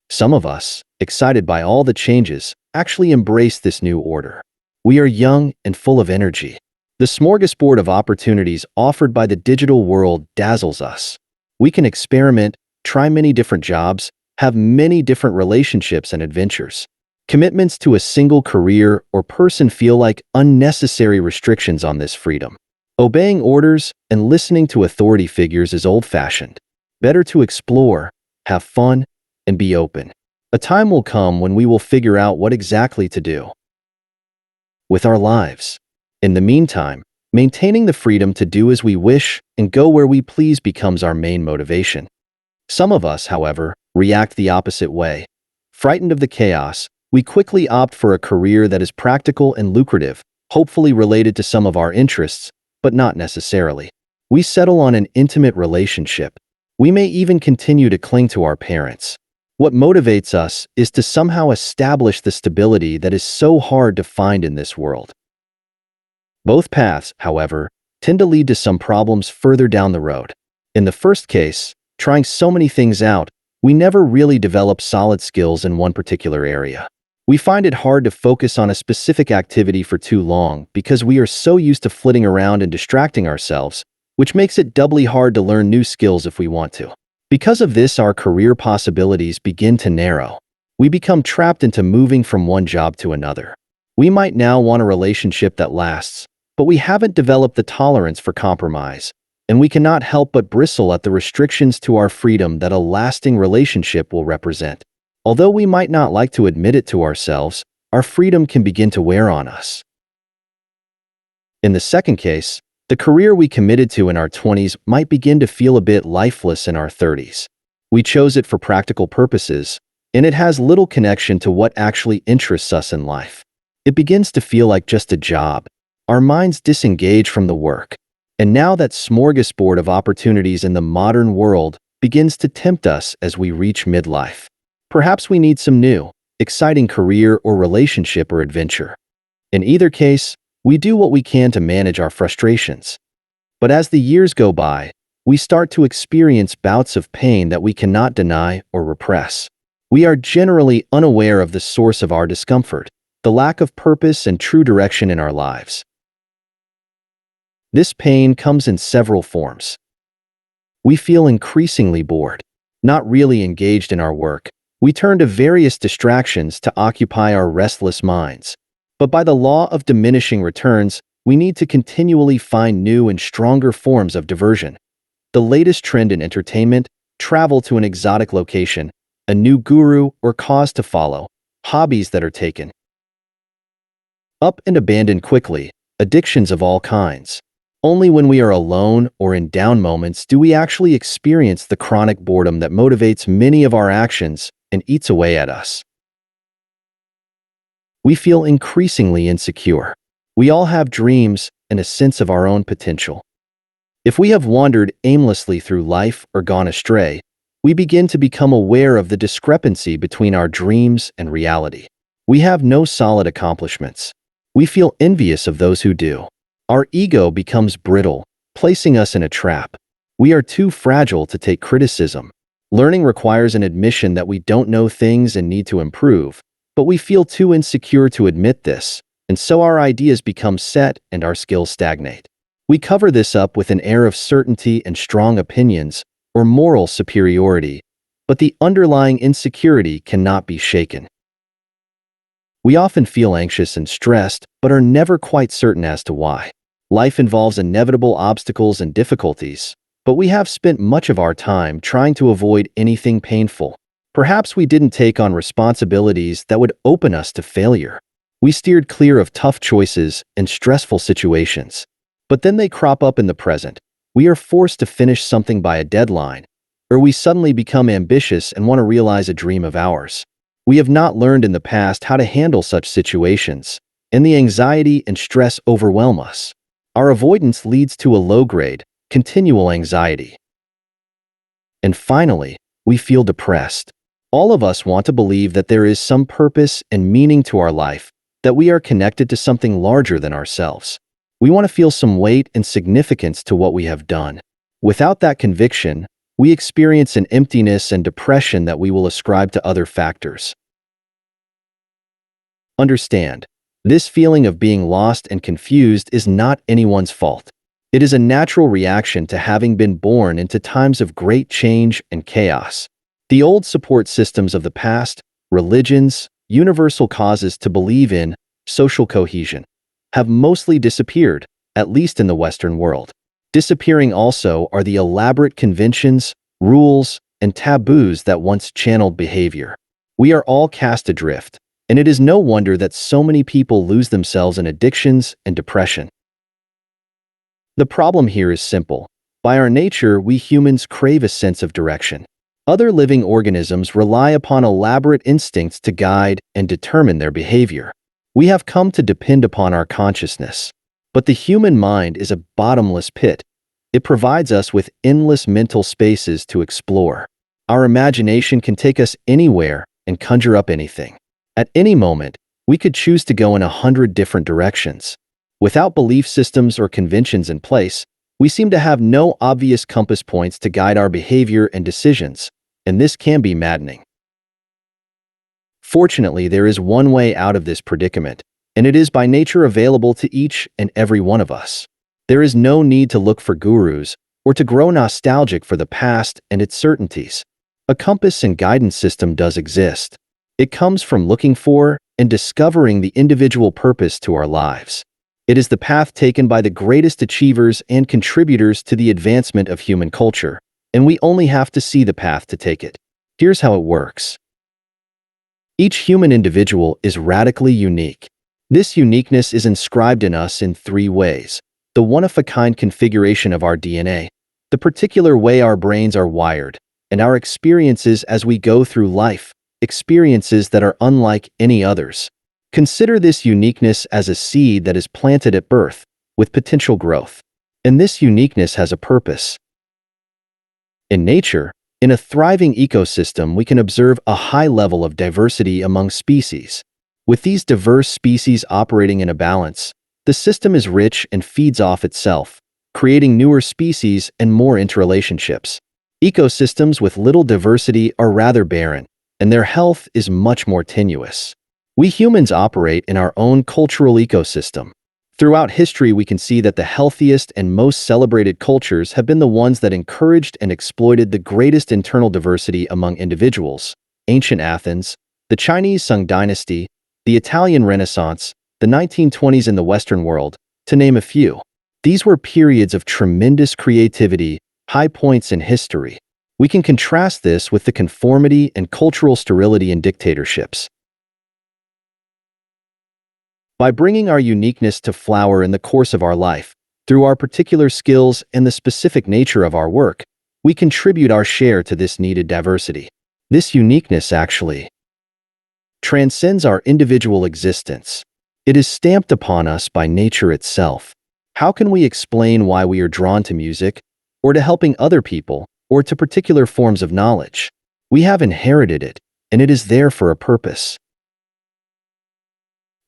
Some of us, excited by all the changes, actually embrace this new order. We are young and full of energy. The smorgasbord of opportunities offered by the digital world dazzles us. We can experiment, try many different jobs, have many different relationships and adventures. Commitments to a single career or person feel like unnecessary restrictions on this freedom. Obeying orders and listening to authority figures is old-fashioned. Better to explore, have fun, and be open. A time will come when we will figure out what exactly to do with our lives. In the meantime, maintaining the freedom to do as we wish and go where we please becomes our main motivation. Some of us, however, react the opposite way. Frightened of the chaos, we quickly opt for a career that is practical and lucrative, hopefully related to some of our interests, but not necessarily. We settle on an intimate relationship. We may even continue to cling to our parents. What motivates us is to somehow establish the stability that is so hard to find in this world. Both paths, however, tend to lead to some problems further down the road. In the first case, trying so many things out, we never really develop solid skills in one particular area. We find it hard to focus on a specific activity for too long because we are so used to flitting around and distracting ourselves, which makes it doubly hard to learn new skills if we want to. Because of this, our career possibilities begin to narrow. We become trapped into moving from one job to another. We might now want a relationship that lasts, but we haven't developed the tolerance for compromise, and we cannot help but bristle at the restrictions to our freedom that a lasting relationship will represent. Although we might not like to admit it to ourselves, our freedom can begin to wear on us. In the second case, the career we committed to in our 20s might begin to feel a bit lifeless in our 30s. We chose it for practical purposes, and it has little connection to what actually interests us in life. It begins to feel like just a job. Our minds disengage from the work. And now that smorgasbord of opportunities in the modern world begins to tempt us as we reach midlife. Perhaps we need some new, exciting career or relationship or adventure. In either case, we do what we can to manage our frustrations. But as the years go by, we start to experience bouts of pain that we cannot deny or repress. We are generally unaware of the source of our discomfort, the lack of purpose and true direction in our lives. This pain comes in several forms. We feel increasingly bored, not really engaged in our work. We turn to various distractions to occupy our restless minds. But by the law of diminishing returns, we need to continually find new and stronger forms of diversion. The latest trend in entertainment, travel to an exotic location, a new guru or cause to follow, hobbies that are taken up and abandoned quickly, addictions of all kinds. Only when we are alone or in down moments do we actually experience the chronic boredom that motivates many of our actions and eats away at us. We feel increasingly insecure. We all have dreams and a sense of our own potential. If we have wandered aimlessly through life or gone astray, we begin to become aware of the discrepancy between our dreams and reality. We have no solid accomplishments. We feel envious of those who do. Our ego becomes brittle, placing us in a trap. We are too fragile to take criticism. Learning requires an admission that we don't know things and need to improve, but we feel too insecure to admit this, and so our ideas become set and our skills stagnate. We cover this up with an air of certainty and strong opinions, or moral superiority, but the underlying insecurity cannot be shaken. We often feel anxious and stressed, but are never quite certain as to why. Life involves inevitable obstacles and difficulties, but we have spent much of our time trying to avoid anything painful. Perhaps we didn't take on responsibilities that would open us to failure. We steered clear of tough choices and stressful situations. But then they crop up in the present. We are forced to finish something by a deadline, or we suddenly become ambitious and want to realize a dream of ours. We have not learned in the past how to handle such situations, and the anxiety and stress overwhelm us. Our avoidance leads to a low-grade, continual anxiety. And finally, we feel depressed. All of us want to believe that there is some purpose and meaning to our life, that we are connected to something larger than ourselves. We want to feel some weight and significance to what we have done. Without that conviction, we experience an emptiness and depression that we will ascribe to other factors. Understand, this feeling of being lost and confused is not anyone's fault. It is a natural reaction to having been born into times of great change and chaos. The old support systems of the past, religions, universal causes to believe in, social cohesion, have mostly disappeared, at least in the Western world. Disappearing also are the elaborate conventions, rules, and taboos that once channeled behavior. We are all cast adrift, and it is no wonder that so many people lose themselves in addictions and depression. The problem here is simple. By our nature, we humans crave a sense of direction. Other living organisms rely upon elaborate instincts to guide and determine their behavior. We have come to depend upon our consciousness. But the human mind is a bottomless pit. It provides us with endless mental spaces to explore. Our imagination can take us anywhere and conjure up anything. At any moment, we could choose to go in 100 different directions. Without belief systems or conventions in place, we seem to have no obvious compass points to guide our behavior and decisions, and this can be maddening. Fortunately, there is one way out of this predicament, and it is by nature available to each and every one of us. There is no need to look for gurus or to grow nostalgic for the past and its certainties. A compass and guidance system does exist. It comes from looking for and discovering the individual purpose to our lives. It is the path taken by the greatest achievers and contributors to the advancement of human culture, and we only have to see the path to take it. Here's how it works. Each human individual is radically unique. This uniqueness is inscribed in us in 3 ways: the one-of-a-kind configuration of our DNA, the particular way our brains are wired, and our experiences as we go through life, experiences that are unlike any others. Consider this uniqueness as a seed that is planted at birth, with potential growth. And this uniqueness has a purpose. In nature, in a thriving ecosystem, we can observe a high level of diversity among species. With these diverse species operating in a balance, the system is rich and feeds off itself, creating newer species and more interrelationships. Ecosystems with little diversity are rather barren, and their health is much more tenuous. We humans operate in our own cultural ecosystem. Throughout history, we can see that the healthiest and most celebrated cultures have been the ones that encouraged and exploited the greatest internal diversity among individuals. Ancient Athens, the Chinese Sung Dynasty, the Italian Renaissance, the 1920s in the Western world, to name a few. These were periods of tremendous creativity, high points in history. We can contrast this with the conformity and cultural sterility in dictatorships. By bringing our uniqueness to flower in the course of our life, through our particular skills and the specific nature of our work, we contribute our share to this needed diversity. This uniqueness actually transcends our individual existence. It is stamped upon us by nature itself. How can we explain why we are drawn to music, or to helping other people, or to particular forms of knowledge? We have inherited it, and it is there for a purpose.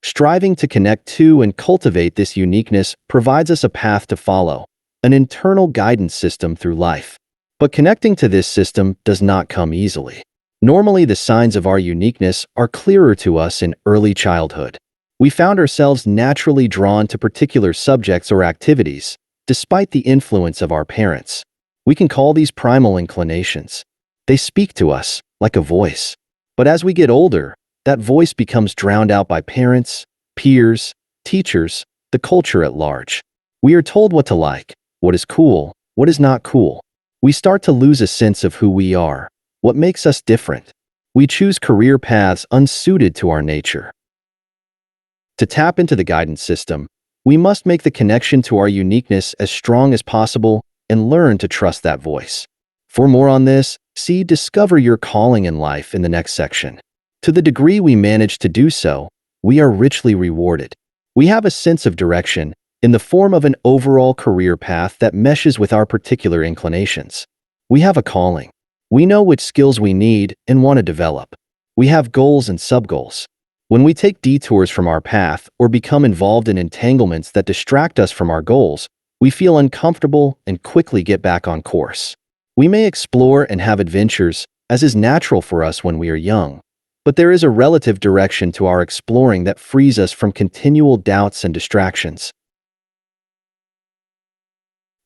Striving to connect to and cultivate this uniqueness provides us a path to follow, an internal guidance system through life. But connecting to this system does not come easily. Normally, the signs of our uniqueness are clearer to us in early childhood. We found ourselves naturally drawn to particular subjects or activities, despite the influence of our parents. We can call these primal inclinations. They speak to us, like a voice. But as we get older, that voice becomes drowned out by parents, peers, teachers, the culture at large. We are told what to like, what is cool, what is not cool. We start to lose a sense of who we are, what makes us different. We choose career paths unsuited to our nature. To tap into the guidance system, we must make the connection to our uniqueness as strong as possible and learn to trust that voice. For more on this, see Discover Your Calling in Life in the next section. To the degree we manage to do so, we are richly rewarded. We have a sense of direction in the form of an overall career path that meshes with our particular inclinations. We have a calling. We know which skills we need and want to develop. We have goals and sub-goals. When we take detours from our path or become involved in entanglements that distract us from our goals, we feel uncomfortable and quickly get back on course. We may explore and have adventures, as is natural for us when we are young. But there is a relative direction to our exploring that frees us from continual doubts and distractions.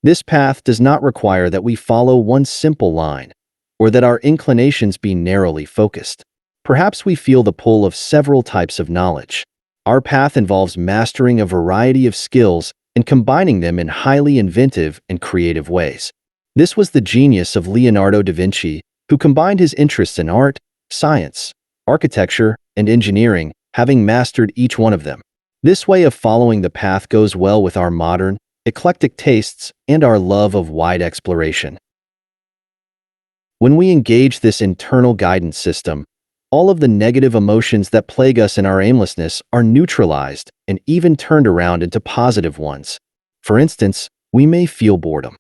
This path does not require that we follow one simple line, or that our inclinations be narrowly focused. Perhaps we feel the pull of several types of knowledge. Our path involves mastering a variety of skills and combining them in highly inventive and creative ways. This was the genius of Leonardo da Vinci, who combined his interests in art, science, architecture, and engineering, having mastered each one of them. This way of following the path goes well with our modern, eclectic tastes and our love of wide exploration. When we engage this internal guidance system, all of the negative emotions that plague us in our aimlessness are neutralized and even turned around into positive ones. For instance, we may feel boredom.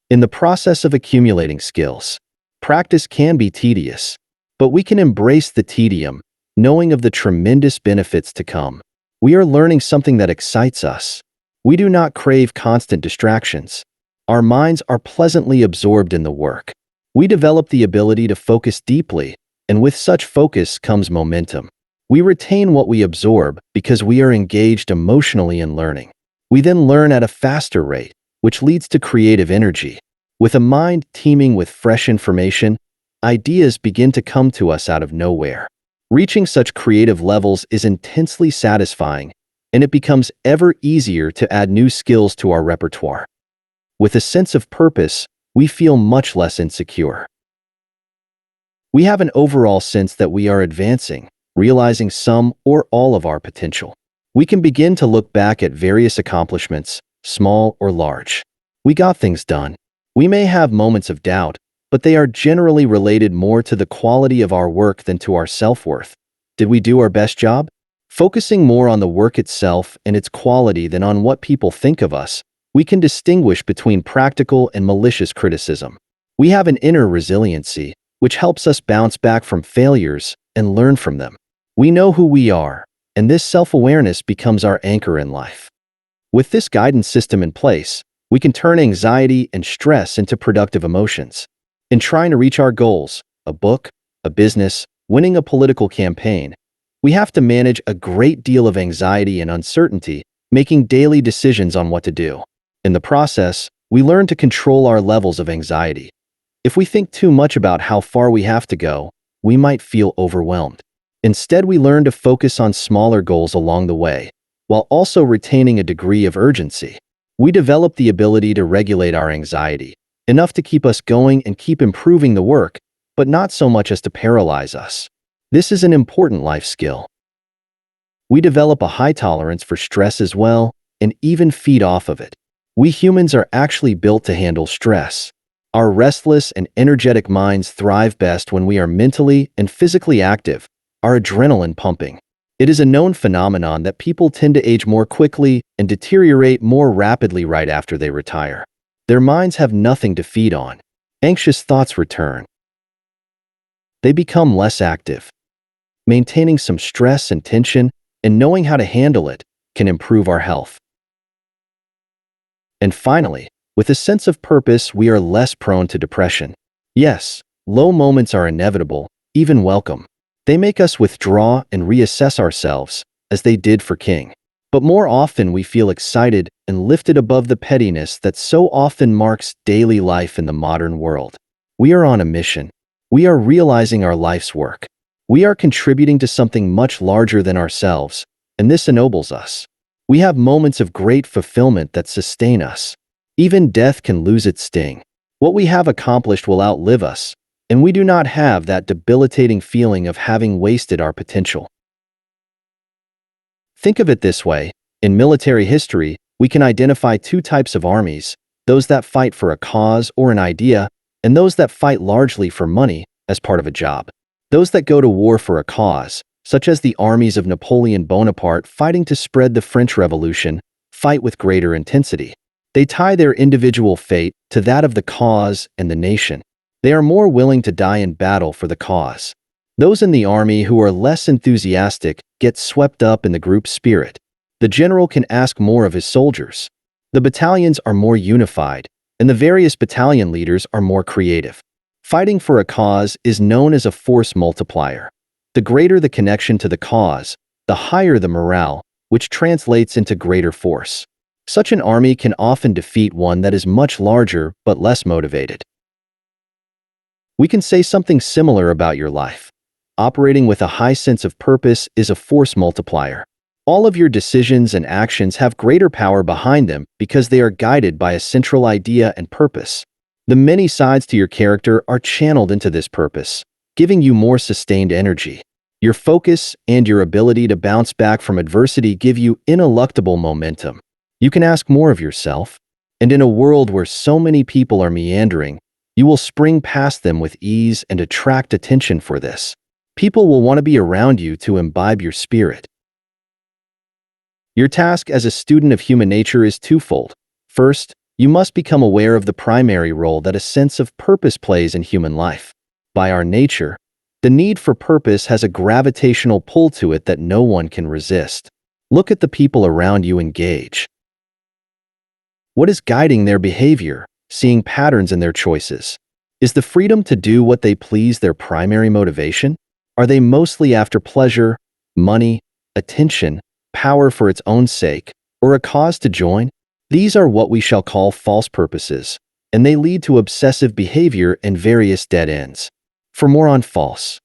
In the process of accumulating skills, practice can be tedious. But we can embrace the tedium, knowing of the tremendous benefits to come. We are learning something that excites us. We do not crave constant distractions. Our minds are pleasantly absorbed in the work. We develop the ability to focus deeply, and with such focus comes momentum. We retain what we absorb because we are engaged emotionally in learning. We then learn at a faster rate, which leads to creative energy. With a mind teeming with fresh information, ideas begin to come to us out of nowhere. Reaching such creative levels is intensely satisfying, and it becomes ever easier to add new skills to our repertoire. With a sense of purpose, we feel much less insecure. We have an overall sense that we are advancing, realizing some or all of our potential. We can begin to look back at various accomplishments, small or large. We got things done. We may have moments of doubt, but they are generally related more to the quality of our work than to our self-worth. Did we do our best job? Focusing more on the work itself and its quality than on what people think of us, we can distinguish between practical and malicious criticism. We have an inner resiliency, which helps us bounce back from failures and learn from them. We know who we are, and this self-awareness becomes our anchor in life. With this guidance system in place, we can turn anxiety and stress into productive emotions. In trying to reach our goals, a book, a business, winning a political campaign, we have to manage a great deal of anxiety and uncertainty, making daily decisions on what to do. In the process, we learn to control our levels of anxiety. If we think too much about how far we have to go, we might feel overwhelmed. Instead, we learn to focus on smaller goals along the way, while also retaining a degree of urgency. We develop the ability to regulate our anxiety, enough to keep us going and keep improving the work, but not so much as to paralyze us. This is an important life skill. We develop a high tolerance for stress as well, and even feed off of it. We humans are actually built to handle stress. Our restless and energetic minds thrive best when we are mentally and physically active, our adrenaline pumping. It is a known phenomenon that people tend to age more quickly and deteriorate more rapidly right after they retire. Their minds have nothing to feed on. Anxious thoughts return. They become less active. Maintaining some stress and tension and knowing how to handle it can improve our health. And finally, with a sense of purpose, we are less prone to depression. Yes, low moments are inevitable, even welcome. They make us withdraw and reassess ourselves, as they did for King. But more often we feel excited and lifted above the pettiness that so often marks daily life in the modern world. We are on a mission. We are realizing our life's work. We are contributing to something much larger than ourselves, and this ennobles us. We have moments of great fulfillment that sustain us. Even death can lose its sting. What we have accomplished will outlive us, and we do not have that debilitating feeling of having wasted our potential. Think of it this way. In military history, we can identify two types of armies, those that fight for a cause or an idea, and those that fight largely for money as part of a job. Those that go to war for a cause, such as the armies of Napoleon Bonaparte fighting to spread the French Revolution, fight with greater intensity. They tie their individual fate to that of the cause and the nation. They are more willing to die in battle for the cause. Those in the army who are less enthusiastic get swept up in the group spirit. The general can ask more of his soldiers. The battalions are more unified, and the various battalion leaders are more creative. Fighting for a cause is known as a force multiplier. The greater the connection to the cause, the higher the morale, which translates into greater force. Such an army can often defeat one that is much larger but less motivated. We can say something similar about your life. Operating with a high sense of purpose is a force multiplier. All of your decisions and actions have greater power behind them because they are guided by a central idea and purpose. The many sides to your character are channeled into this purpose, giving you more sustained energy. Your focus and your ability to bounce back from adversity give you ineluctable momentum. You can ask more of yourself, and in a world where so many people are meandering, you will spring past them with ease and attract attention for this. People will want to be around you to imbibe your spirit. Your task as a student of human nature is twofold. First, you must become aware of the primary role that a sense of purpose plays in human life. By our nature, the need for purpose has a gravitational pull to it that no one can resist. Look at the people around you and gauge. What is guiding their behavior, seeing patterns in their choices? Is the freedom to do what they please their primary motivation? Are they mostly after pleasure, money, attention, power for its own sake, or a cause to join? These are what we shall call false purposes, and they lead to obsessive behavior and various dead ends. For more on false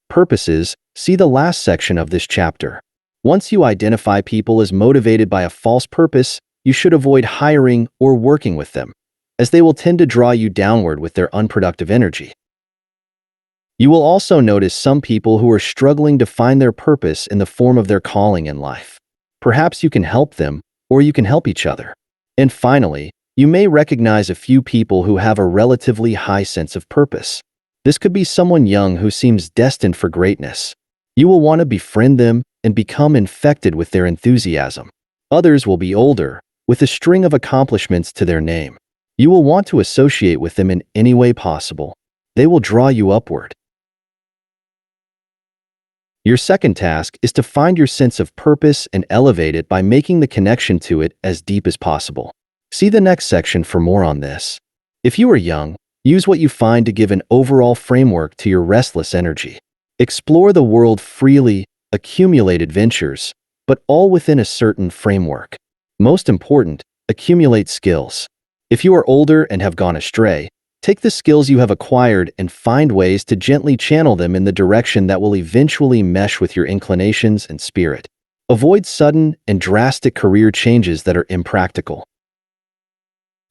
purposes, see the last section of this chapter. Once you identify people as motivated by a false purpose, you should avoid hiring or working with them, as they will tend to draw you downward with their unproductive energy. You will also notice some people who are struggling to find their purpose in the form of their calling in life. Perhaps you can help them, or you can help each other. And finally, you may recognize a few people who have a relatively high sense of purpose. This could be someone young who seems destined for greatness. You will want to befriend them and become infected with their enthusiasm. Others will be older, with a string of accomplishments to their name. You will want to associate with them in any way possible. They will draw you upward. Your second task is to find your sense of purpose and elevate it by making the connection to it as deep as possible. See the next section for more on this. If you are young, Use what you find to give an overall framework to your restless energy. Explore the world freely, accumulate adventures, but all within a certain framework. Most important, accumulate skills. If you are older and have gone astray, take the skills you have acquired and find ways to gently channel them in the direction that will eventually mesh with your inclinations and spirit. Avoid sudden and drastic career changes that are impractical.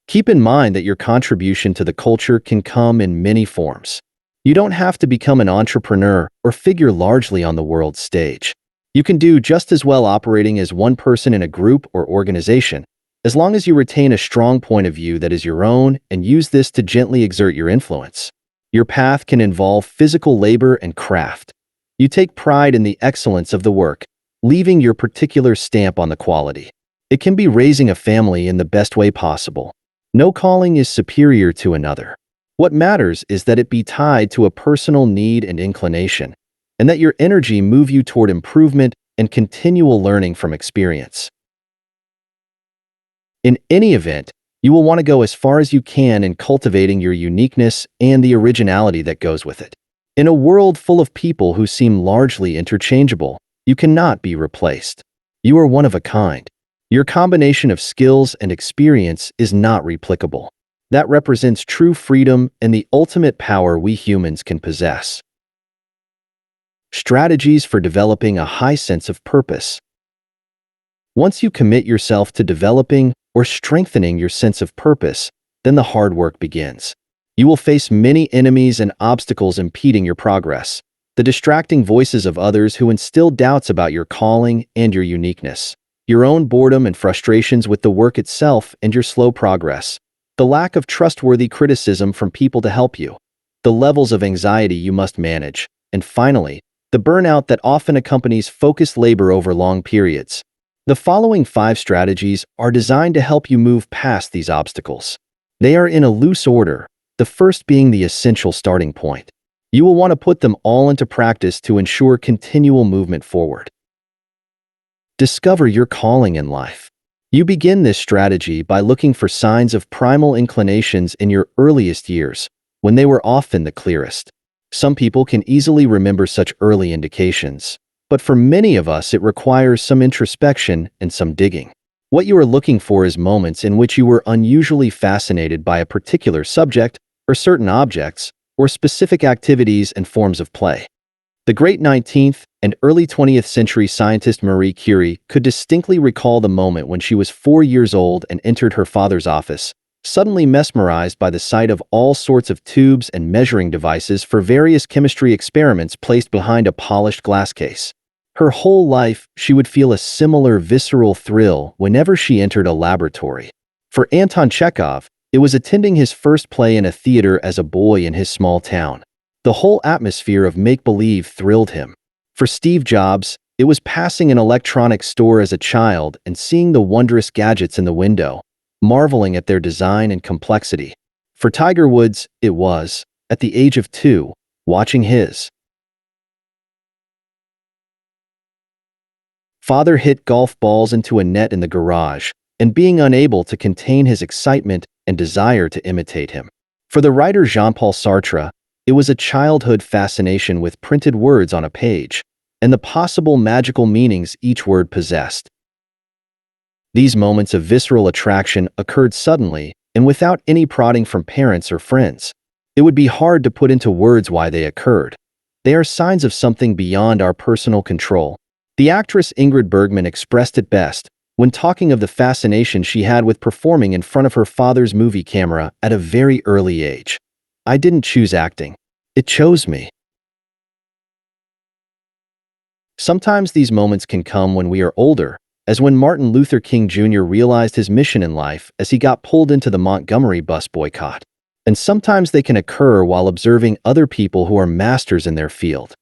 Keep in mind that your contribution to the culture can come in many forms. You don't have to become an entrepreneur or figure largely on the world stage. You can do just as well operating as one person in a group or organization, as long as you retain a strong point of view that is your own and use this to gently exert your influence. Your path can involve physical labor and craft. You take pride in the excellence of the work, leaving your particular stamp on the quality. It can be raising a family in the best way possible. No calling is superior to another. What matters is that it be tied to a personal need and inclination, and that your energy move you toward improvement and continual learning from experience. In any event, you will want to go as far as you can in cultivating your uniqueness and the originality that goes with it. In a world full of people who seem largely interchangeable, you cannot be replaced. You are one of a kind. Your combination of skills and experience is not replicable. That represents true freedom and the ultimate power we humans can possess. Strategies for developing a high sense of purpose. Once you commit yourself to developing or strengthening your sense of purpose, then the hard work begins. You will face many enemies and obstacles impeding your progress, the distracting voices of others who instill doubts about your calling and your uniqueness, your own boredom and frustrations with the work itself and your slow progress, the lack of trustworthy criticism from people to help you, the levels of anxiety you must manage, and finally, the burnout that often accompanies focused labor over long periods. The following 5 strategies are designed to help you move past these obstacles. They are in a loose order, the first being the essential starting point. You will want to put them all into practice to ensure continual movement forward. Discover your calling in life. You begin this strategy by looking for signs of primal inclinations in your earliest years, when they were often the clearest. Some people can easily remember such early indications, but for many of us it requires some introspection and some digging. What you are looking for is moments in which you were unusually fascinated by a particular subject or certain objects or specific activities and forms of play. The great 19th and early 20th century scientist Marie Curie could distinctly recall the moment when she was 4 years old and entered her father's office, suddenly mesmerized by the sight of all sorts of tubes and measuring devices for various chemistry experiments placed behind a polished glass case. Her whole life, she would feel a similar visceral thrill whenever she entered a laboratory. For Anton Chekhov, it was attending his first play in a theater as a boy in his small town. The whole atmosphere of make-believe thrilled him. For Steve Jobs, it was passing an electronics store as a child and seeing the wondrous gadgets in the window, marveling at their design and complexity. For Tiger Woods, it was, at the age of 2, watching his father hit golf balls into a net in the garage, and being unable to contain his excitement and desire to imitate him. For the writer Jean-Paul Sartre, it was a childhood fascination with printed words on a page, and the possible magical meanings each word possessed. These moments of visceral attraction occurred suddenly and without any prodding from parents or friends. It would be hard to put into words why they occurred. They are signs of something beyond our personal control. The actress Ingrid Bergman expressed it best when talking of the fascination she had with performing in front of her father's movie camera at a very early age. "I didn't choose acting. It chose me." Sometimes these moments can come when we are older, as when Martin Luther King Jr. realized his mission in life as he got pulled into the Montgomery bus boycott. And sometimes they can occur while observing other people who are masters in their field.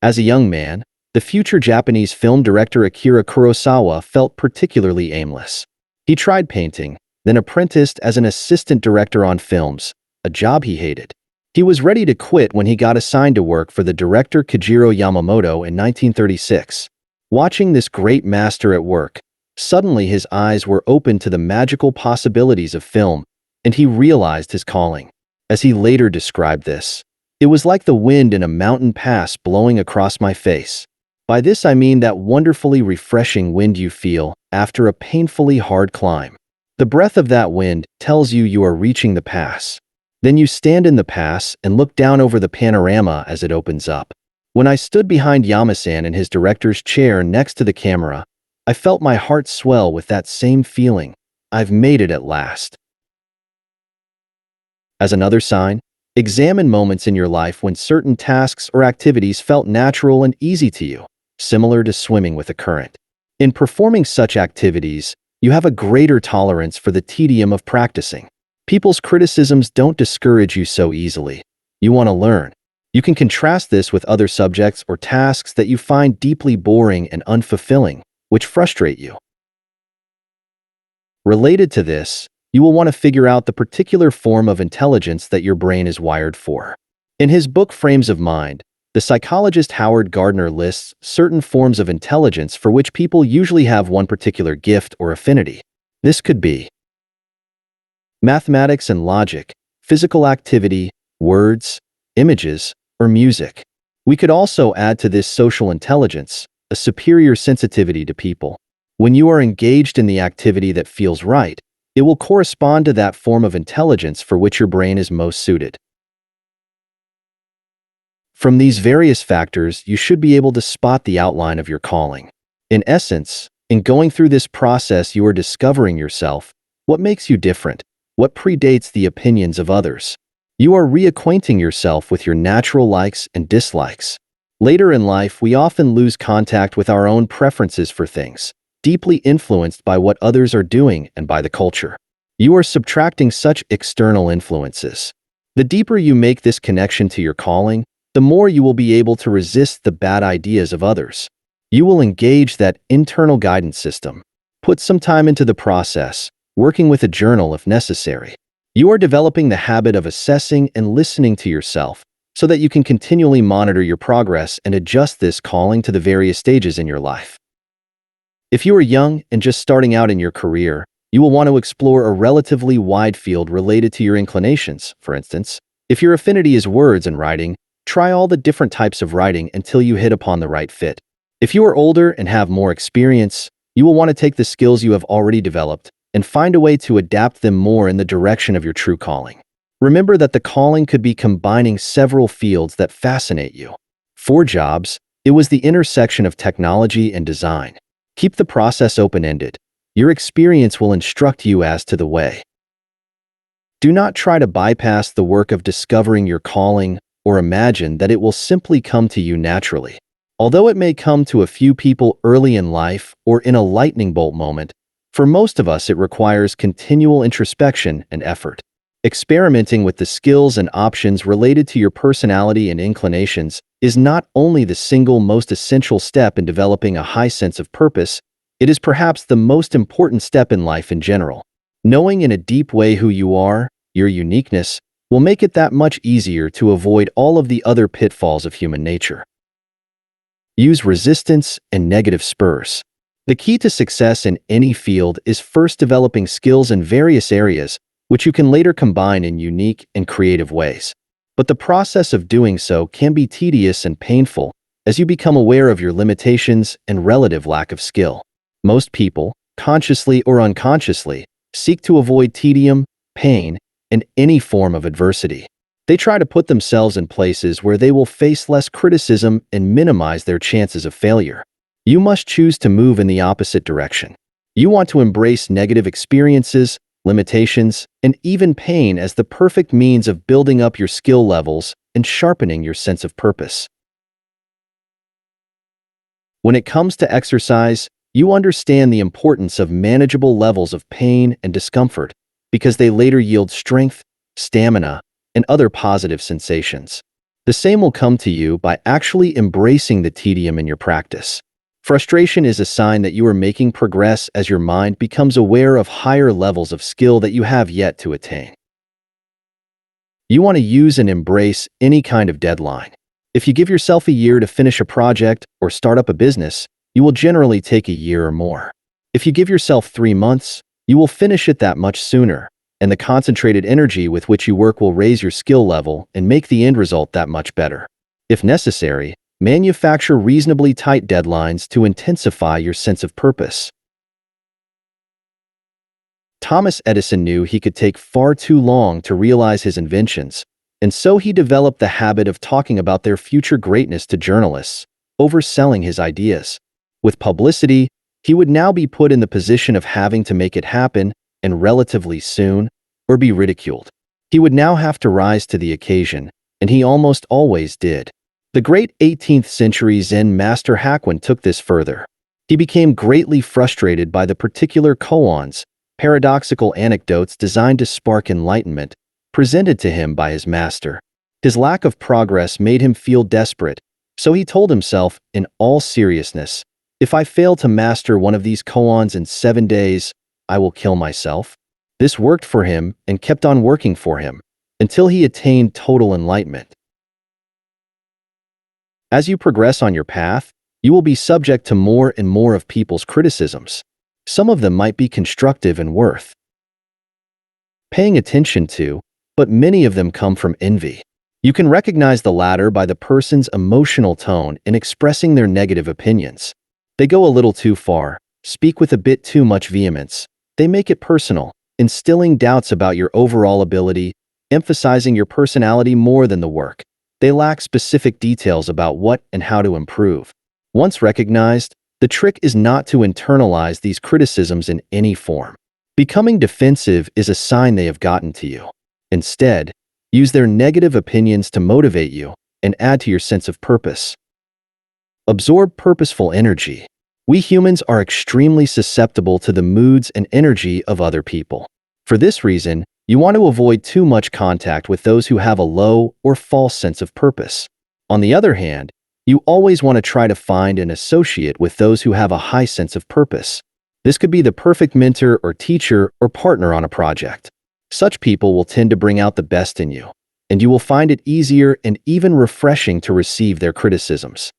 As a young man, the future Japanese film director Akira Kurosawa felt particularly aimless. He tried painting, then apprenticed as an assistant director on films, a job he hated. He was ready to quit when he got assigned to work for the director Kojiro Yamamoto in 1936. Watching this great master at work, suddenly his eyes were opened to the magical possibilities of film, and he realized his calling. As he later described this, "It was like the wind in a mountain pass blowing across my face." By this I mean that wonderfully refreshing wind you feel after a painfully hard climb. The breath of that wind tells you you are reaching the pass. Then you stand in the pass and look down over the panorama as it opens up. When I stood behind Yamasan in his director's chair next to the camera, I felt my heart swell with that same feeling. I've made it at last. As another sign, examine moments in your life when certain tasks or activities felt natural and easy to you, similar to swimming with a current. In performing such activities, you have a greater tolerance for the tedium of practicing. People's criticisms don't discourage you so easily. You want to learn. You can contrast this with other subjects or tasks that you find deeply boring and unfulfilling, which frustrate you. Related to this, you will want to figure out the particular form of intelligence that your brain is wired for. In his book Frames of Mind, the psychologist Howard Gardner lists certain forms of intelligence for which people usually have one particular gift or affinity. This could be mathematics and logic, physical activity, words, images, or music. We could also add to this social intelligence, a superior sensitivity to people. When you are engaged in the activity that feels right, it will correspond to that form of intelligence for which your brain is most suited. From these various factors, you should be able to spot the outline of your calling. In essence, in going through this process, you are discovering yourself, what makes you different, what predates the opinions of others. You are reacquainting yourself with your natural likes and dislikes. Later in life, we often lose contact with our own preferences for things, deeply influenced by what others are doing and by the culture. You are subtracting such external influences. The deeper you make this connection to your calling, the more you will be able to resist the bad ideas of others. You will engage that internal guidance system. Put some time into the process, working with a journal if necessary. You are developing the habit of assessing and listening to yourself so that you can continually monitor your progress and adjust this calling to the various stages in your life. If you are young and just starting out in your career, you will want to explore a relatively wide field related to your inclinations. For instance, if your affinity is words and writing, try all the different types of writing until you hit upon the right fit. If you are older and have more experience, you will want to take the skills you have already developed and find a way to adapt them more in the direction of your true calling. Remember that the calling could be combining several fields that fascinate you. For jobs, it was the intersection of technology and design. Keep the process open-ended. Your experience will instruct you as to the way. Do not try to bypass the work of discovering your calling or imagine that it will simply come to you naturally. Although it may come to a few people early in life or in a lightning bolt moment, for most of us it requires continual introspection and effort. Experimenting with the skills and options related to your personality and inclinations is not only the single most essential step in developing a high sense of purpose, it is perhaps the most important step in life in general. Knowing in a deep way who you are, your uniqueness, will make it that much easier to avoid all of the other pitfalls of human nature. Use resistance and negative spurs. The key to success in any field is first developing skills in various areas, which you can later combine in unique and creative ways. But the process of doing so can be tedious and painful as you become aware of your limitations and relative lack of skill. Most people, consciously or unconsciously, seek to avoid tedium, pain, and any form of adversity. They try to put themselves in places where they will face less criticism and minimize their chances of failure. You must choose to move in the opposite direction. You want to embrace negative experiences, limitations, and even pain as the perfect means of building up your skill levels and sharpening your sense of purpose. When it comes to exercise, you understand the importance of manageable levels of pain and discomfort because they later yield strength, stamina, and other positive sensations. The same will come to you by actually embracing the tedium in your practice. Frustration is a sign that you are making progress as your mind becomes aware of higher levels of skill that you have yet to attain. You want to use and embrace any kind of deadline. If you give yourself a year to finish a project or start up a business, you will generally take a year or more. If you give yourself 3 months, you will finish it that much sooner. and the concentrated energy with which you work will raise your skill level and make the end result that much better. If necessary, manufacture reasonably tight deadlines to intensify your sense of purpose. Thomas Edison knew he could take far too long to realize his inventions, and so he developed the habit of talking about their future greatness to journalists, overselling his ideas. With publicity, he would now be put in the position of having to make it happen, and relatively soon, or be ridiculed. He would now have to rise to the occasion, and he almost always did. The great 18th century Zen master Hakuin took this further. He became greatly frustrated by the particular koans, paradoxical anecdotes designed to spark enlightenment, presented to him by his master. His lack of progress made him feel desperate, so he told himself, in all seriousness, if I fail to master one of these koans in 7 days, I will kill myself. This worked for him and kept on working for him, until he attained total enlightenment. As you progress on your path, you will be subject to more and more of people's criticisms. Some of them might be constructive and worth paying attention to, but many of them come from envy. You can recognize the latter by the person's emotional tone in expressing their negative opinions. They go a little too far, speak with a bit too much vehemence. They make it personal, instilling doubts about your overall ability, emphasizing your personality more than the work. They lack specific details about what and how to improve. Once recognized, the trick is not to internalize these criticisms in any form. Becoming defensive is a sign they have gotten to you. Instead, use their negative opinions to motivate you and add to your sense of purpose. Absorb purposeful energy. We humans are extremely susceptible to the moods and energy of other people. For this reason, you want to avoid too much contact with those who have a low or false sense of purpose. On the other hand, you always want to try to find and associate with those who have a high sense of purpose. This could be the perfect mentor or teacher or partner on a project. Such people will tend to bring out the best in you, and you will find it easier and even refreshing to receive their criticisms.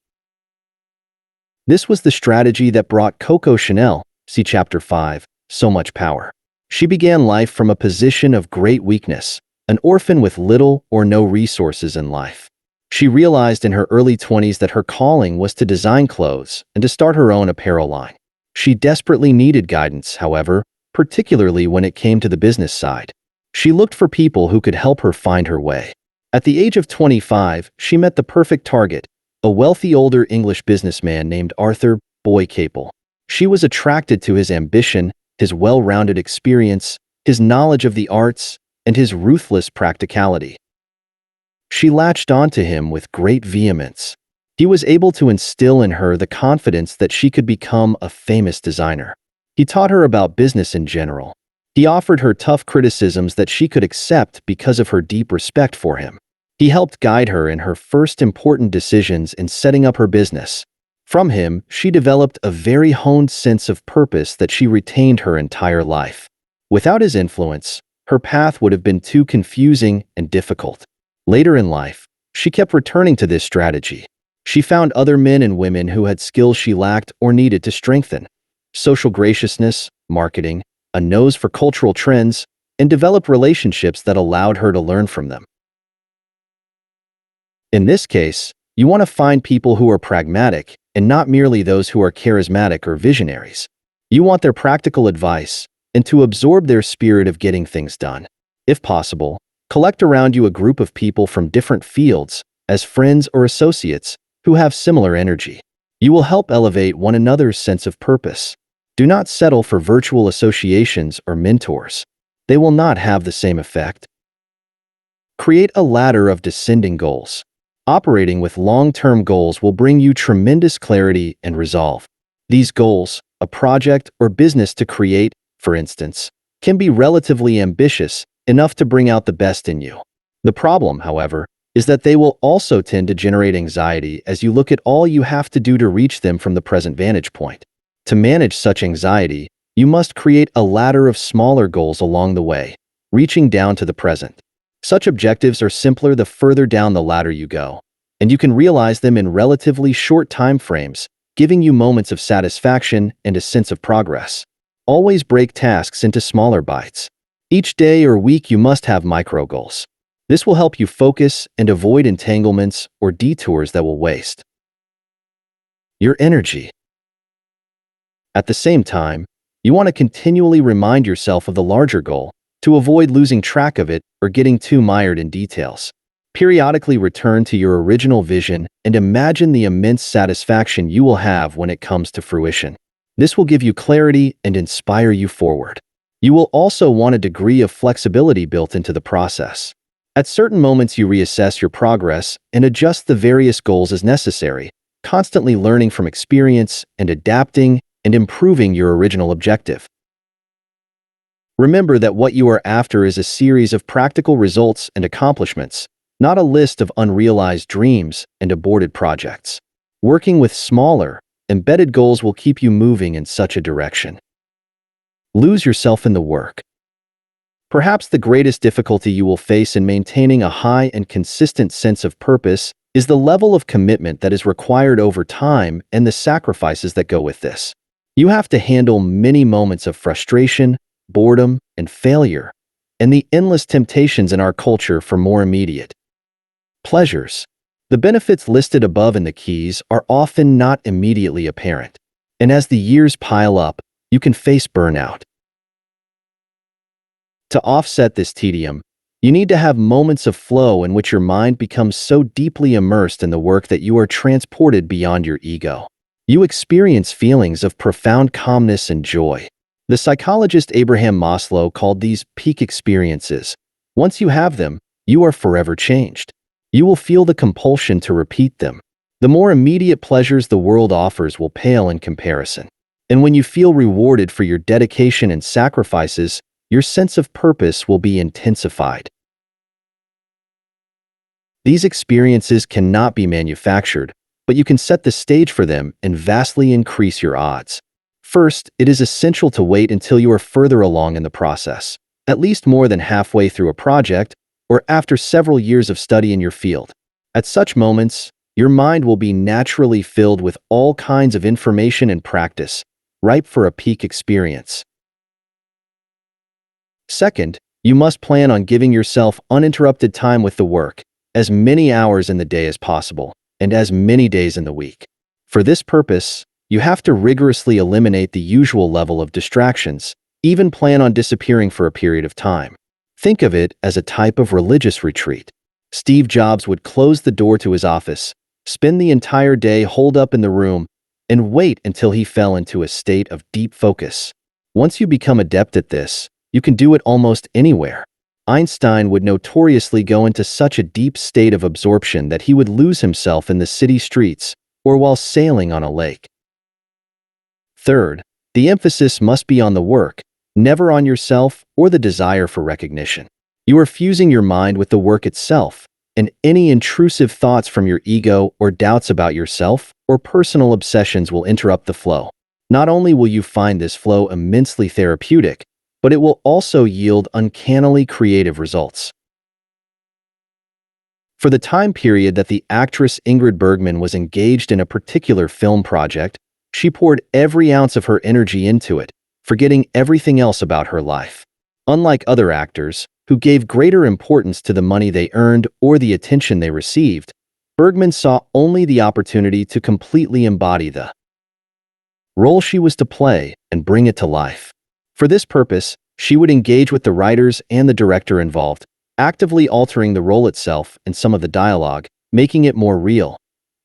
This was the strategy that brought Coco Chanel, see Chapter 5, so much power. She began life from a position of great weakness, an orphan with little or no resources in life. She realized in her early 20s that her calling was to design clothes and to start her own apparel line. She desperately needed guidance, however, particularly when it came to the business side. She looked for people who could help her find her way. At the age of 25, she met the perfect target, a wealthy older English businessman named Arthur Boy Capel. She was attracted to his ambition, his well-rounded experience, his knowledge of the arts, and his ruthless practicality. She latched onto him with great vehemence. He was able to instill in her the confidence that she could become a famous designer. He taught her about business in general. He offered her tough criticisms that she could accept because of her deep respect for him. He helped guide her in her first important decisions in setting up her business. From him, she developed a very honed sense of purpose that she retained her entire life. Without his influence, her path would have been too confusing and difficult. Later in life, she kept returning to this strategy. She found other men and women who had skills she lacked or needed to strengthen: social graciousness, marketing, a nose for cultural trends, and developed relationships that allowed her to learn from them. In this case, you want to find people who are pragmatic and not merely those who are charismatic or visionaries. You want their practical advice and to absorb their spirit of getting things done. If possible, collect around you a group of people from different fields as friends or associates who have similar energy. You will help elevate one another's sense of purpose. Do not settle for virtual associations or mentors. They will not have the same effect. Create a ladder of descending goals. Operating with long-term goals will bring you tremendous clarity and resolve. These goals, a project or business to create, for instance, can be relatively ambitious enough to bring out the best in you. The problem, however, is that they will also tend to generate anxiety as you look at all you have to do to reach them from the present vantage point. To manage such anxiety, you must create a ladder of smaller goals along the way, reaching down to the present. Such objectives are simpler the further down the ladder you go, and you can realize them in relatively short time frames, giving you moments of satisfaction and a sense of progress. Always break tasks into smaller bites. Each day or week you must have micro goals. This will help you focus and avoid entanglements or detours that will waste your energy. At the same time, you want to continually remind yourself of the larger goal to avoid losing track of it or getting too mired in details. Periodically return to your original vision and imagine the immense satisfaction you will have when it comes to fruition. This will give you clarity and inspire you forward. You will also want a degree of flexibility built into the process. At certain moments, you reassess your progress and adjust the various goals as necessary, constantly learning from experience and adapting and improving your original objective. Remember that what you are after is a series of practical results and accomplishments, not a list of unrealized dreams and aborted projects. Working with smaller, embedded goals will keep you moving in such a direction. Lose yourself in the work. Perhaps the greatest difficulty you will face in maintaining a high and consistent sense of purpose is the level of commitment that is required over time and the sacrifices that go with this. You have to handle many moments of frustration, boredom, and failure, and the endless temptations in our culture for more immediate pleasures. The benefits listed above in the keys are often not immediately apparent, and as the years pile up, you can face burnout. To offset this tedium, you need to have moments of flow in which your mind becomes so deeply immersed in the work that you are transported beyond your ego. You experience feelings of profound calmness and joy. The psychologist Abraham Maslow called these peak experiences. Once you have them, you are forever changed. You will feel the compulsion to repeat them. The more immediate pleasures the world offers will pale in comparison. And when you feel rewarded for your dedication and sacrifices, your sense of purpose will be intensified. These experiences cannot be manufactured, but you can set the stage for them and vastly increase your odds. First, it is essential to wait until you are further along in the process, at least more than halfway through a project or after several years of study in your field. At such moments, your mind will be naturally filled with all kinds of information and practice, ripe for a peak experience. Second, you must plan on giving yourself uninterrupted time with the work, as many hours in the day as possible, and as many days in the week. For this purpose, you have to rigorously eliminate the usual level of distractions, even plan on disappearing for a period of time. Think of it as a type of religious retreat. Steve Jobs would close the door to his office, spend the entire day holed up in the room, and wait until he fell into a state of deep focus. Once you become adept at this, you can do it almost anywhere. Einstein would notoriously go into such a deep state of absorption that he would lose himself in the city streets or while sailing on a lake. Third, the emphasis must be on the work, never on yourself or the desire for recognition. You are fusing your mind with the work itself, and any intrusive thoughts from your ego or doubts about yourself or personal obsessions will interrupt the flow. Not only will you find this flow immensely therapeutic, but it will also yield uncannily creative results. For the time period that the actress Ingrid Bergman was engaged in a particular film project, she poured every ounce of her energy into it, forgetting everything else about her life. Unlike other actors, who gave greater importance to the money they earned or the attention they received, Bergman saw only the opportunity to completely embody the role she was to play and bring it to life. For this purpose, she would engage with the writers and the director involved, actively altering the role itself and some of the dialogue, making it more real.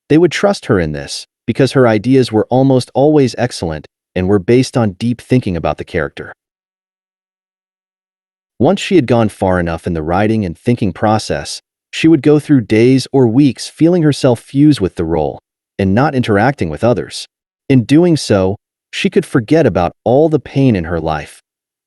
They would trust her in this, because her ideas were almost always excellent and were based on deep thinking about the character. Once she had gone far enough in the writing and thinking process, she would go through days or weeks feeling herself fuse with the role and not interacting with others. In doing so, she could forget about all the pain in her life,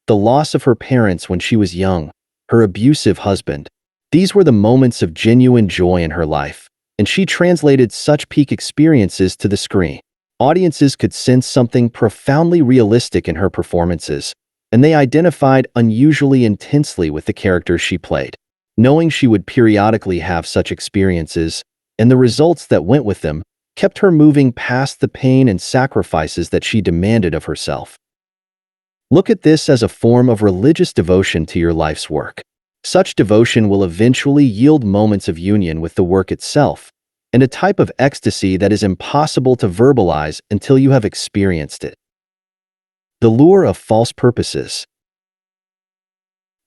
the loss of her parents when she was young, her abusive husband. These were the moments of genuine joy in her life, and she translated such peak experiences to the screen. Audiences could sense something profoundly realistic in her performances, and they identified unusually intensely with the characters she played. Knowing she would periodically have such experiences, and the results that went with them, kept her moving past the pain and sacrifices that she demanded of herself. Look at this as a form of religious devotion to your life's work. Such devotion will eventually yield moments of union with the work itself, and a type of ecstasy that is impossible to verbalize until you have experienced it. The lure of false purposes.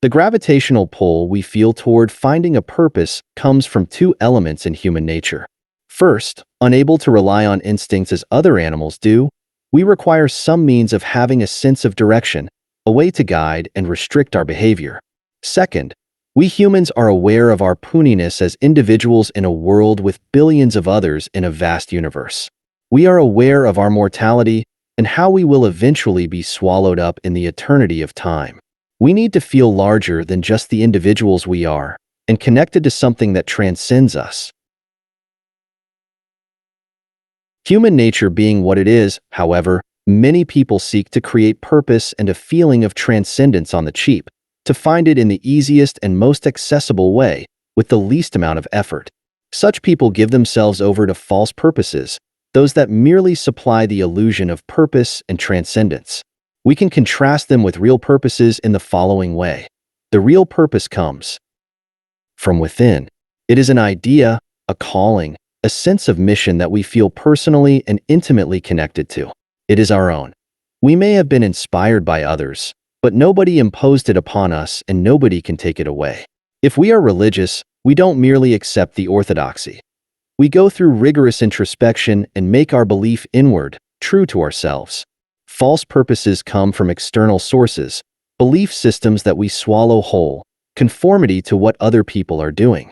The gravitational pull we feel toward finding a purpose comes from two elements in human nature. First, unable to rely on instincts as other animals do, we require some means of having a sense of direction, a way to guide and restrict our behavior. Second, we humans are aware of our puniness as individuals in a world with billions of others in a vast universe. We are aware of our mortality and how we will eventually be swallowed up in the eternity of time. We need to feel larger than just the individuals we are and connected to something that transcends us. Human nature being what it is, however, many people seek to create purpose and a feeling of transcendence on the cheap, to find it in the easiest and most accessible way, with the least amount of effort. Such people give themselves over to false purposes, those that merely supply the illusion of purpose and transcendence. We can contrast them with real purposes in the following way. The real purpose comes from within. It is an idea, a calling, a sense of mission that we feel personally and intimately connected to. It is our own. We may have been inspired by others, but nobody imposed it upon us and nobody can take it away. If we are religious, we don't merely accept the orthodoxy. We go through rigorous introspection and make our belief inward, true to ourselves. False purposes come from external sources, belief systems that we swallow whole, conformity to what other people are doing.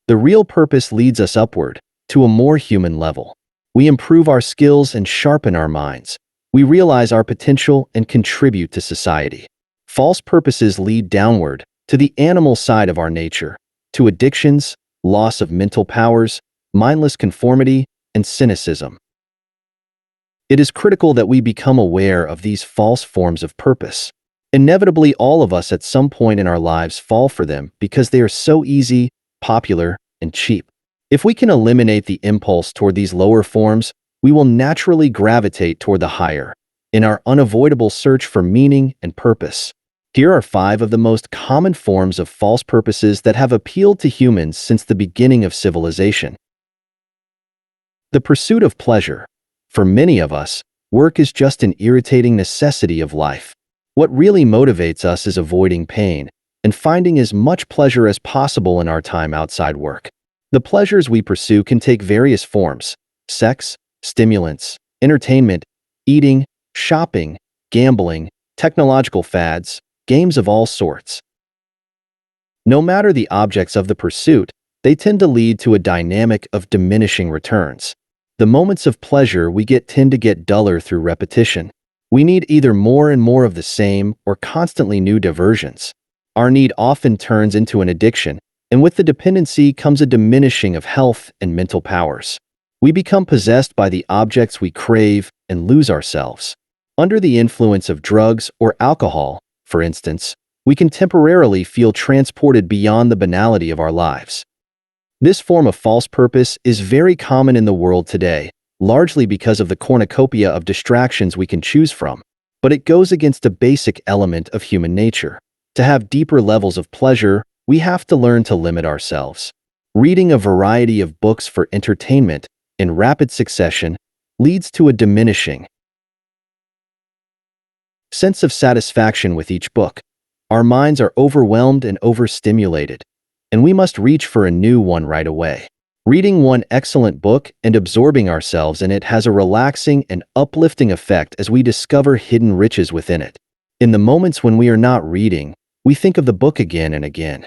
The real purpose leads us upward, to a more human level. We improve our skills and sharpen our minds. We realize our potential and contribute to society. False purposes lead downward, to the animal side of our nature, to addictions, loss of mental powers, mindless conformity, and cynicism. It is critical that we become aware of these false forms of purpose. Inevitably, all of us at some point in our lives fall for them because they are so easy, popular, and cheap. If we can eliminate the impulse toward these lower forms, we will naturally gravitate toward the higher, in our unavoidable search for meaning and purpose. Here are 5 of the most common forms of false purposes that have appealed to humans since the beginning of civilization. The pursuit of pleasure. For many of us, work is just an irritating necessity of life. What really motivates us is avoiding pain and finding as much pleasure as possible in our time outside work. The pleasures we pursue can take various forms: sex, stimulants, entertainment, eating, shopping, gambling, technological fads, games of all sorts. No matter the objects of the pursuit, they tend to lead to a dynamic of diminishing returns. The moments of pleasure we get tend to get duller through repetition. We need either more and more of the same or constantly new diversions. Our need often turns into an addiction, and with the dependency comes a diminishing of health and mental powers. We become possessed by the objects we crave and lose ourselves. Under the influence of drugs or alcohol, for instance, we can temporarily feel transported beyond the banality of our lives. This form of false purpose is very common in the world today, largely because of the cornucopia of distractions we can choose from. But it goes against a basic element of human nature. To have deeper levels of pleasure, we have to learn to limit ourselves. Reading a variety of books for entertainment in rapid succession leads to a diminishing sense of satisfaction with each book. Our minds are overwhelmed and overstimulated, and we must reach for a new one right away. Reading one excellent book and absorbing ourselves in it has a relaxing and uplifting effect as we discover hidden riches within it. In the moments when we are not reading, we think of the book again and again.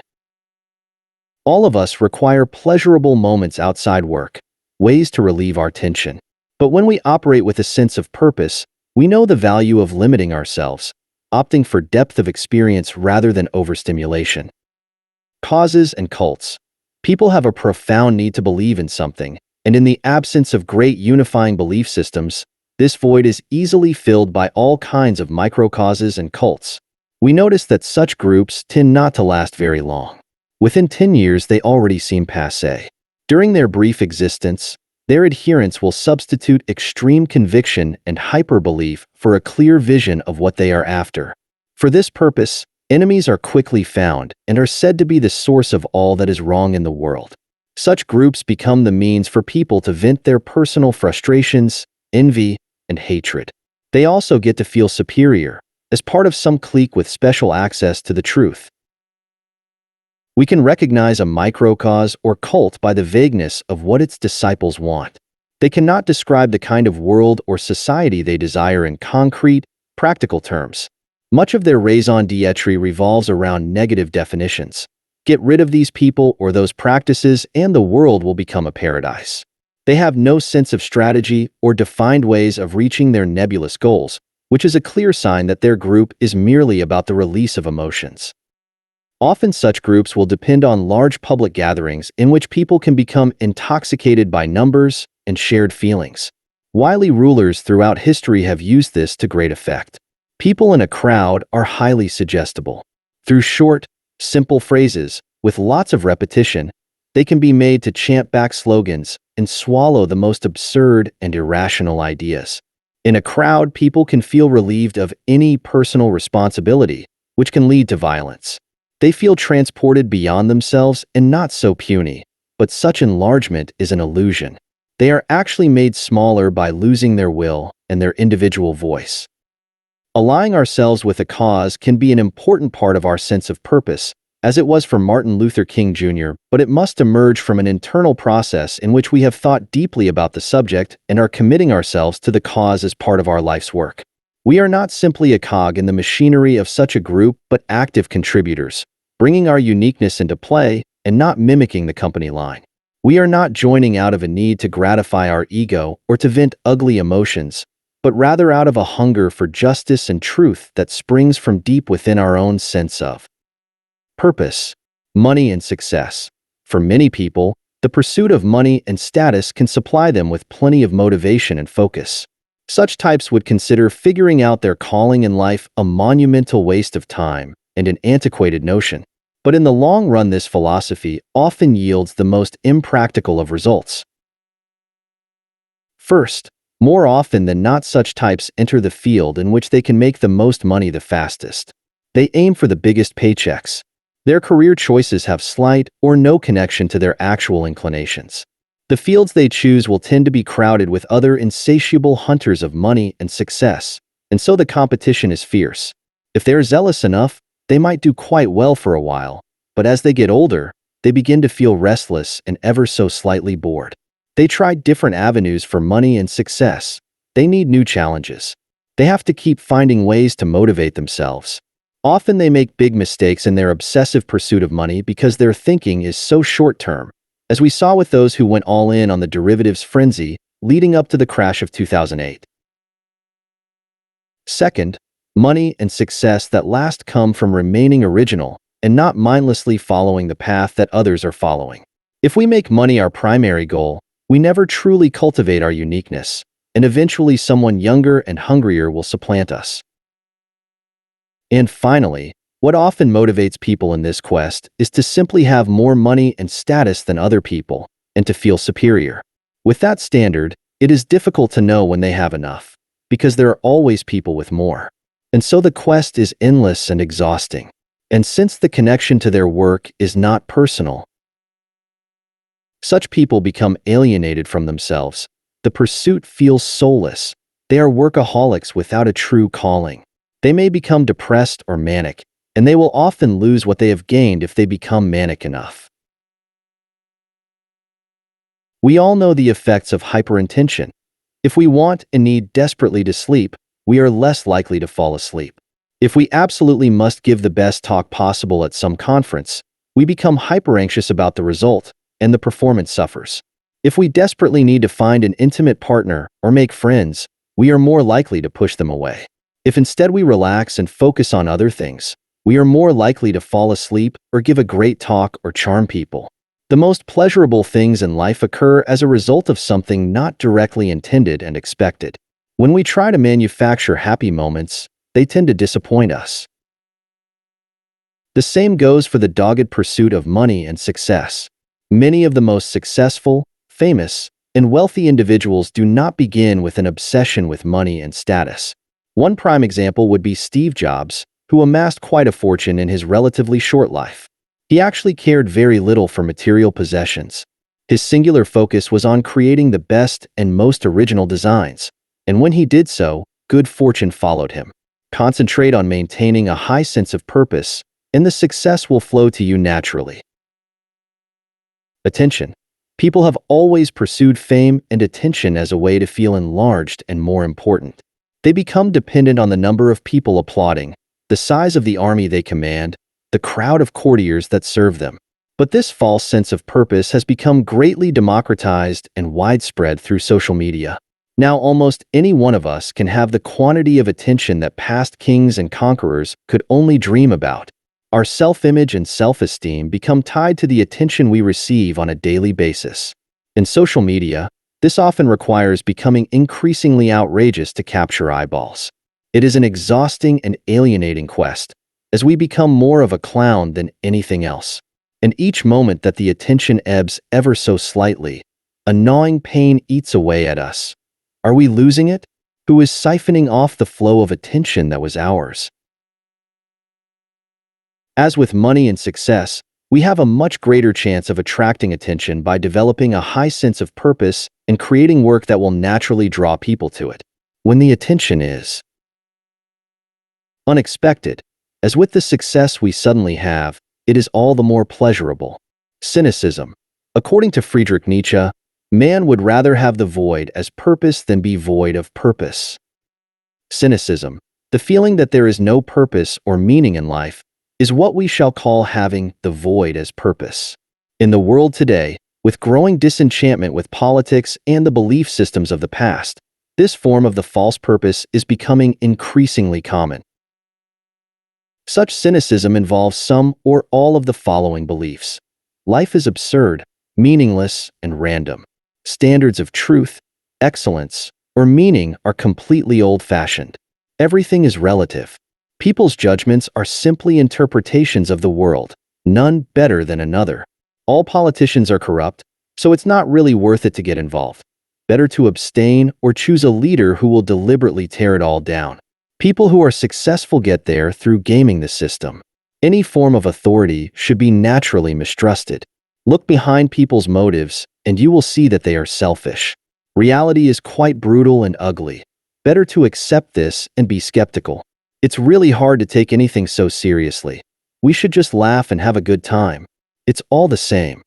All of us require pleasurable moments outside work, ways to relieve our tension. But when we operate with a sense of purpose, we know the value of limiting ourselves, opting for depth of experience rather than overstimulation. Causes and cults. People have a profound need to believe in something, and in the absence of great unifying belief systems, this void is easily filled by all kinds of microcauses and cults. We notice that such groups tend not to last very long. Within 10 years, they already seem passé. During their brief existence, Their adherents will substitute extreme conviction and hyperbelief for a clear vision of what they are after. For this purpose, enemies are quickly found and are said to be the source of all that is wrong in the world. Such groups become the means for people to vent their personal frustrations, envy, and hatred. They also get to feel superior, as part of some clique with special access to the truth. We can recognize a microcosm or cult by the vagueness of what its disciples want. They cannot describe the kind of world or society they desire in concrete, practical terms. Much of their raison d'etre revolves around negative definitions. Get rid of these people or those practices and the world will become a paradise. They have no sense of strategy or defined ways of reaching their nebulous goals, which is a clear sign that their group is merely about the release of emotions. Often such groups will depend on large public gatherings in which people can become intoxicated by numbers and shared feelings. Wily rulers throughout history have used this to great effect. People in a crowd are highly suggestible. Through short, simple phrases, with lots of repetition, they can be made to chant back slogans and swallow the most absurd and irrational ideas. In a crowd, people can feel relieved of any personal responsibility, which can lead to violence. They feel transported beyond themselves and not so puny, but such enlargement is an illusion. They are actually made smaller by losing their will and their individual voice. Aligning ourselves with a cause can be an important part of our sense of purpose, as it was for Martin Luther King Jr., but it must emerge from an internal process in which we have thought deeply about the subject and are committing ourselves to the cause as part of our life's work. We are not simply a cog in the machinery of such a group, but active contributors, bringing our uniqueness into play and not mimicking the company line. We are not joining out of a need to gratify our ego or to vent ugly emotions, but rather out of a hunger for justice and truth that springs from deep within our own sense of purpose, money, and success. For many people, the pursuit of money and status can supply them with plenty of motivation and focus. Such types would consider figuring out their calling in life a monumental waste of time and an antiquated notion. But in the long run, this philosophy often yields the most impractical of results. First, more often than not, such types enter the field in which they can make the most money the fastest. They aim for the biggest paychecks. Their career choices have slight or no connection to their actual inclinations. The fields they choose will tend to be crowded with other insatiable hunters of money and success, and so the competition is fierce. If they are zealous enough, they might do quite well for a while, but as they get older, they begin to feel restless and ever so slightly bored. They try different avenues for money and success. They need new challenges. They have to keep finding ways to motivate themselves. Often they make big mistakes in their obsessive pursuit of money because their thinking is so short-term, as we saw with those who went all in on the derivatives frenzy leading up to the crash of 2008. Second, money and success that last come from remaining original and not mindlessly following the path that others are following. If we make money our primary goal, we never truly cultivate our uniqueness, and eventually someone younger and hungrier will supplant us. And finally, what often motivates people in this quest is to simply have more money and status than other people, and to feel superior. With that standard, it is difficult to know when they have enough, because there are always people with more. And so the quest is endless and exhausting. And since the connection to their work is not personal, such people become alienated from themselves. The pursuit feels soulless. They are workaholics without a true calling. They may become depressed or manic, and they will often lose what they have gained if they become manic enough. We all know the effects of hyperintention. If we want and need desperately to sleep, we are less likely to fall asleep. If we absolutely must give the best talk possible at some conference, we become hyper-anxious about the result, and the performance suffers. If we desperately need to find an intimate partner or make friends, we are more likely to push them away. If instead we relax and focus on other things, we are more likely to fall asleep or give a great talk or charm people. The most pleasurable things in life occur as a result of something not directly intended and expected. When we try to manufacture happy moments, they tend to disappoint us. The same goes for the dogged pursuit of money and success. Many of the most successful, famous, And wealthy individuals do not begin with an obsession with money and status. One prime example would be Steve Jobs, who amassed quite a fortune in his relatively short life. He actually cared very little for material possessions. His singular focus was on creating the best and most original designs, and when he did so, good fortune followed him. Concentrate on maintaining a high sense of purpose, and the success will flow to you naturally. Attention. People have always pursued fame and attention as a way to feel enlarged and more important. They become dependent on the number of people applauding, the size of the army they command, the crowd of courtiers that serve them. But this false sense of purpose has become greatly democratized and widespread through social media. Now almost any one of us can have the quantity of attention that past kings and conquerors could only dream about. Our self-image and self-esteem become tied to the attention we receive on a daily basis. In social media, this often requires becoming increasingly outrageous to capture eyeballs. It is an exhausting and alienating quest, as we become more of a clown than anything else. And each moment that the attention ebbs ever so slightly, a gnawing pain eats away at us. Are we losing it? Who is siphoning off the flow of attention that was ours? As with money and success, we have a much greater chance of attracting attention by developing a high sense of purpose and creating work that will naturally draw people to it. When the attention is unexpected, as with the success we suddenly have, it is all the more pleasurable. Cynicism. According to Friedrich Nietzsche, man would rather have the void as purpose than be void of purpose. Cynicism, the feeling that there is no purpose or meaning in life, is what we shall call having the void as purpose. In the world today, with growing disenchantment with politics and the belief systems of the past, this form of the false purpose is becoming increasingly common. Such cynicism involves some or all of the following beliefs. Life is absurd, meaningless, and random. Standards of truth, excellence, or meaning are completely old-fashioned. Everything is relative. People's judgments are simply interpretations of the world, none better than another. All politicians are corrupt, so it's not really worth it to get involved. Better to abstain or choose a leader who will deliberately tear it all down. People who are successful get there through gaming the system. Any form of authority should be naturally mistrusted. Look behind people's motives, and you will see that they are selfish. Reality is quite brutal and ugly. Better to accept this and be skeptical. It's really hard to take anything so seriously. We should just laugh and have a good time. It's all the same.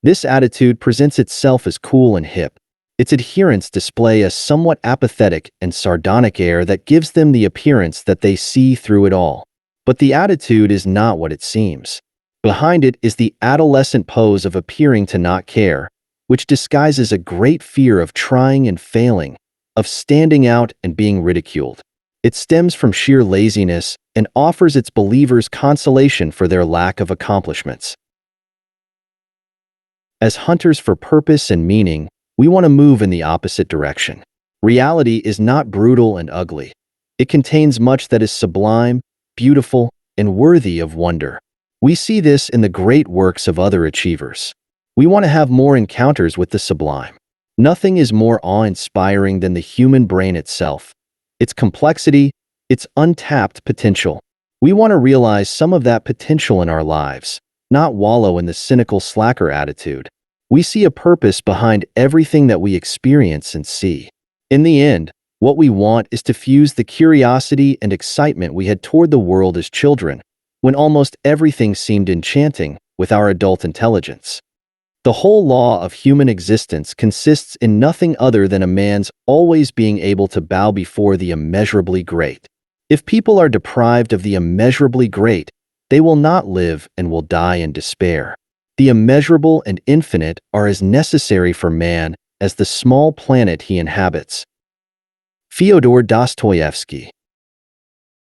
This attitude presents itself as cool and hip. Its adherents display a somewhat apathetic and sardonic air that gives them the appearance that they see through it all. But the attitude is not what it seems. Behind it is the adolescent pose of appearing to not care, which disguises a great fear of trying and failing, of standing out and being ridiculed. It stems from sheer laziness and offers its believers consolation for their lack of accomplishments. As hunters for purpose and meaning, we want to move in the opposite direction. Reality is not brutal and ugly. It contains much that is sublime, beautiful, and worthy of wonder. We see this in the great works of other achievers. We want to have more encounters with the sublime. Nothing is more awe-inspiring than the human brain itself, its complexity, its untapped potential. We want to realize some of that potential in our lives, not wallow in the cynical slacker attitude. We see a purpose behind everything that we experience and see. In the end, what we want is to fuse the curiosity and excitement we had toward the world as children, when almost everything seemed enchanting, with our adult intelligence. The whole law of human existence consists in nothing other than a man's always being able to bow before the immeasurably great. If people are deprived of the immeasurably great, they will not live and will die in despair. The immeasurable and infinite are as necessary for man as the small planet he inhabits. Fyodor Dostoevsky.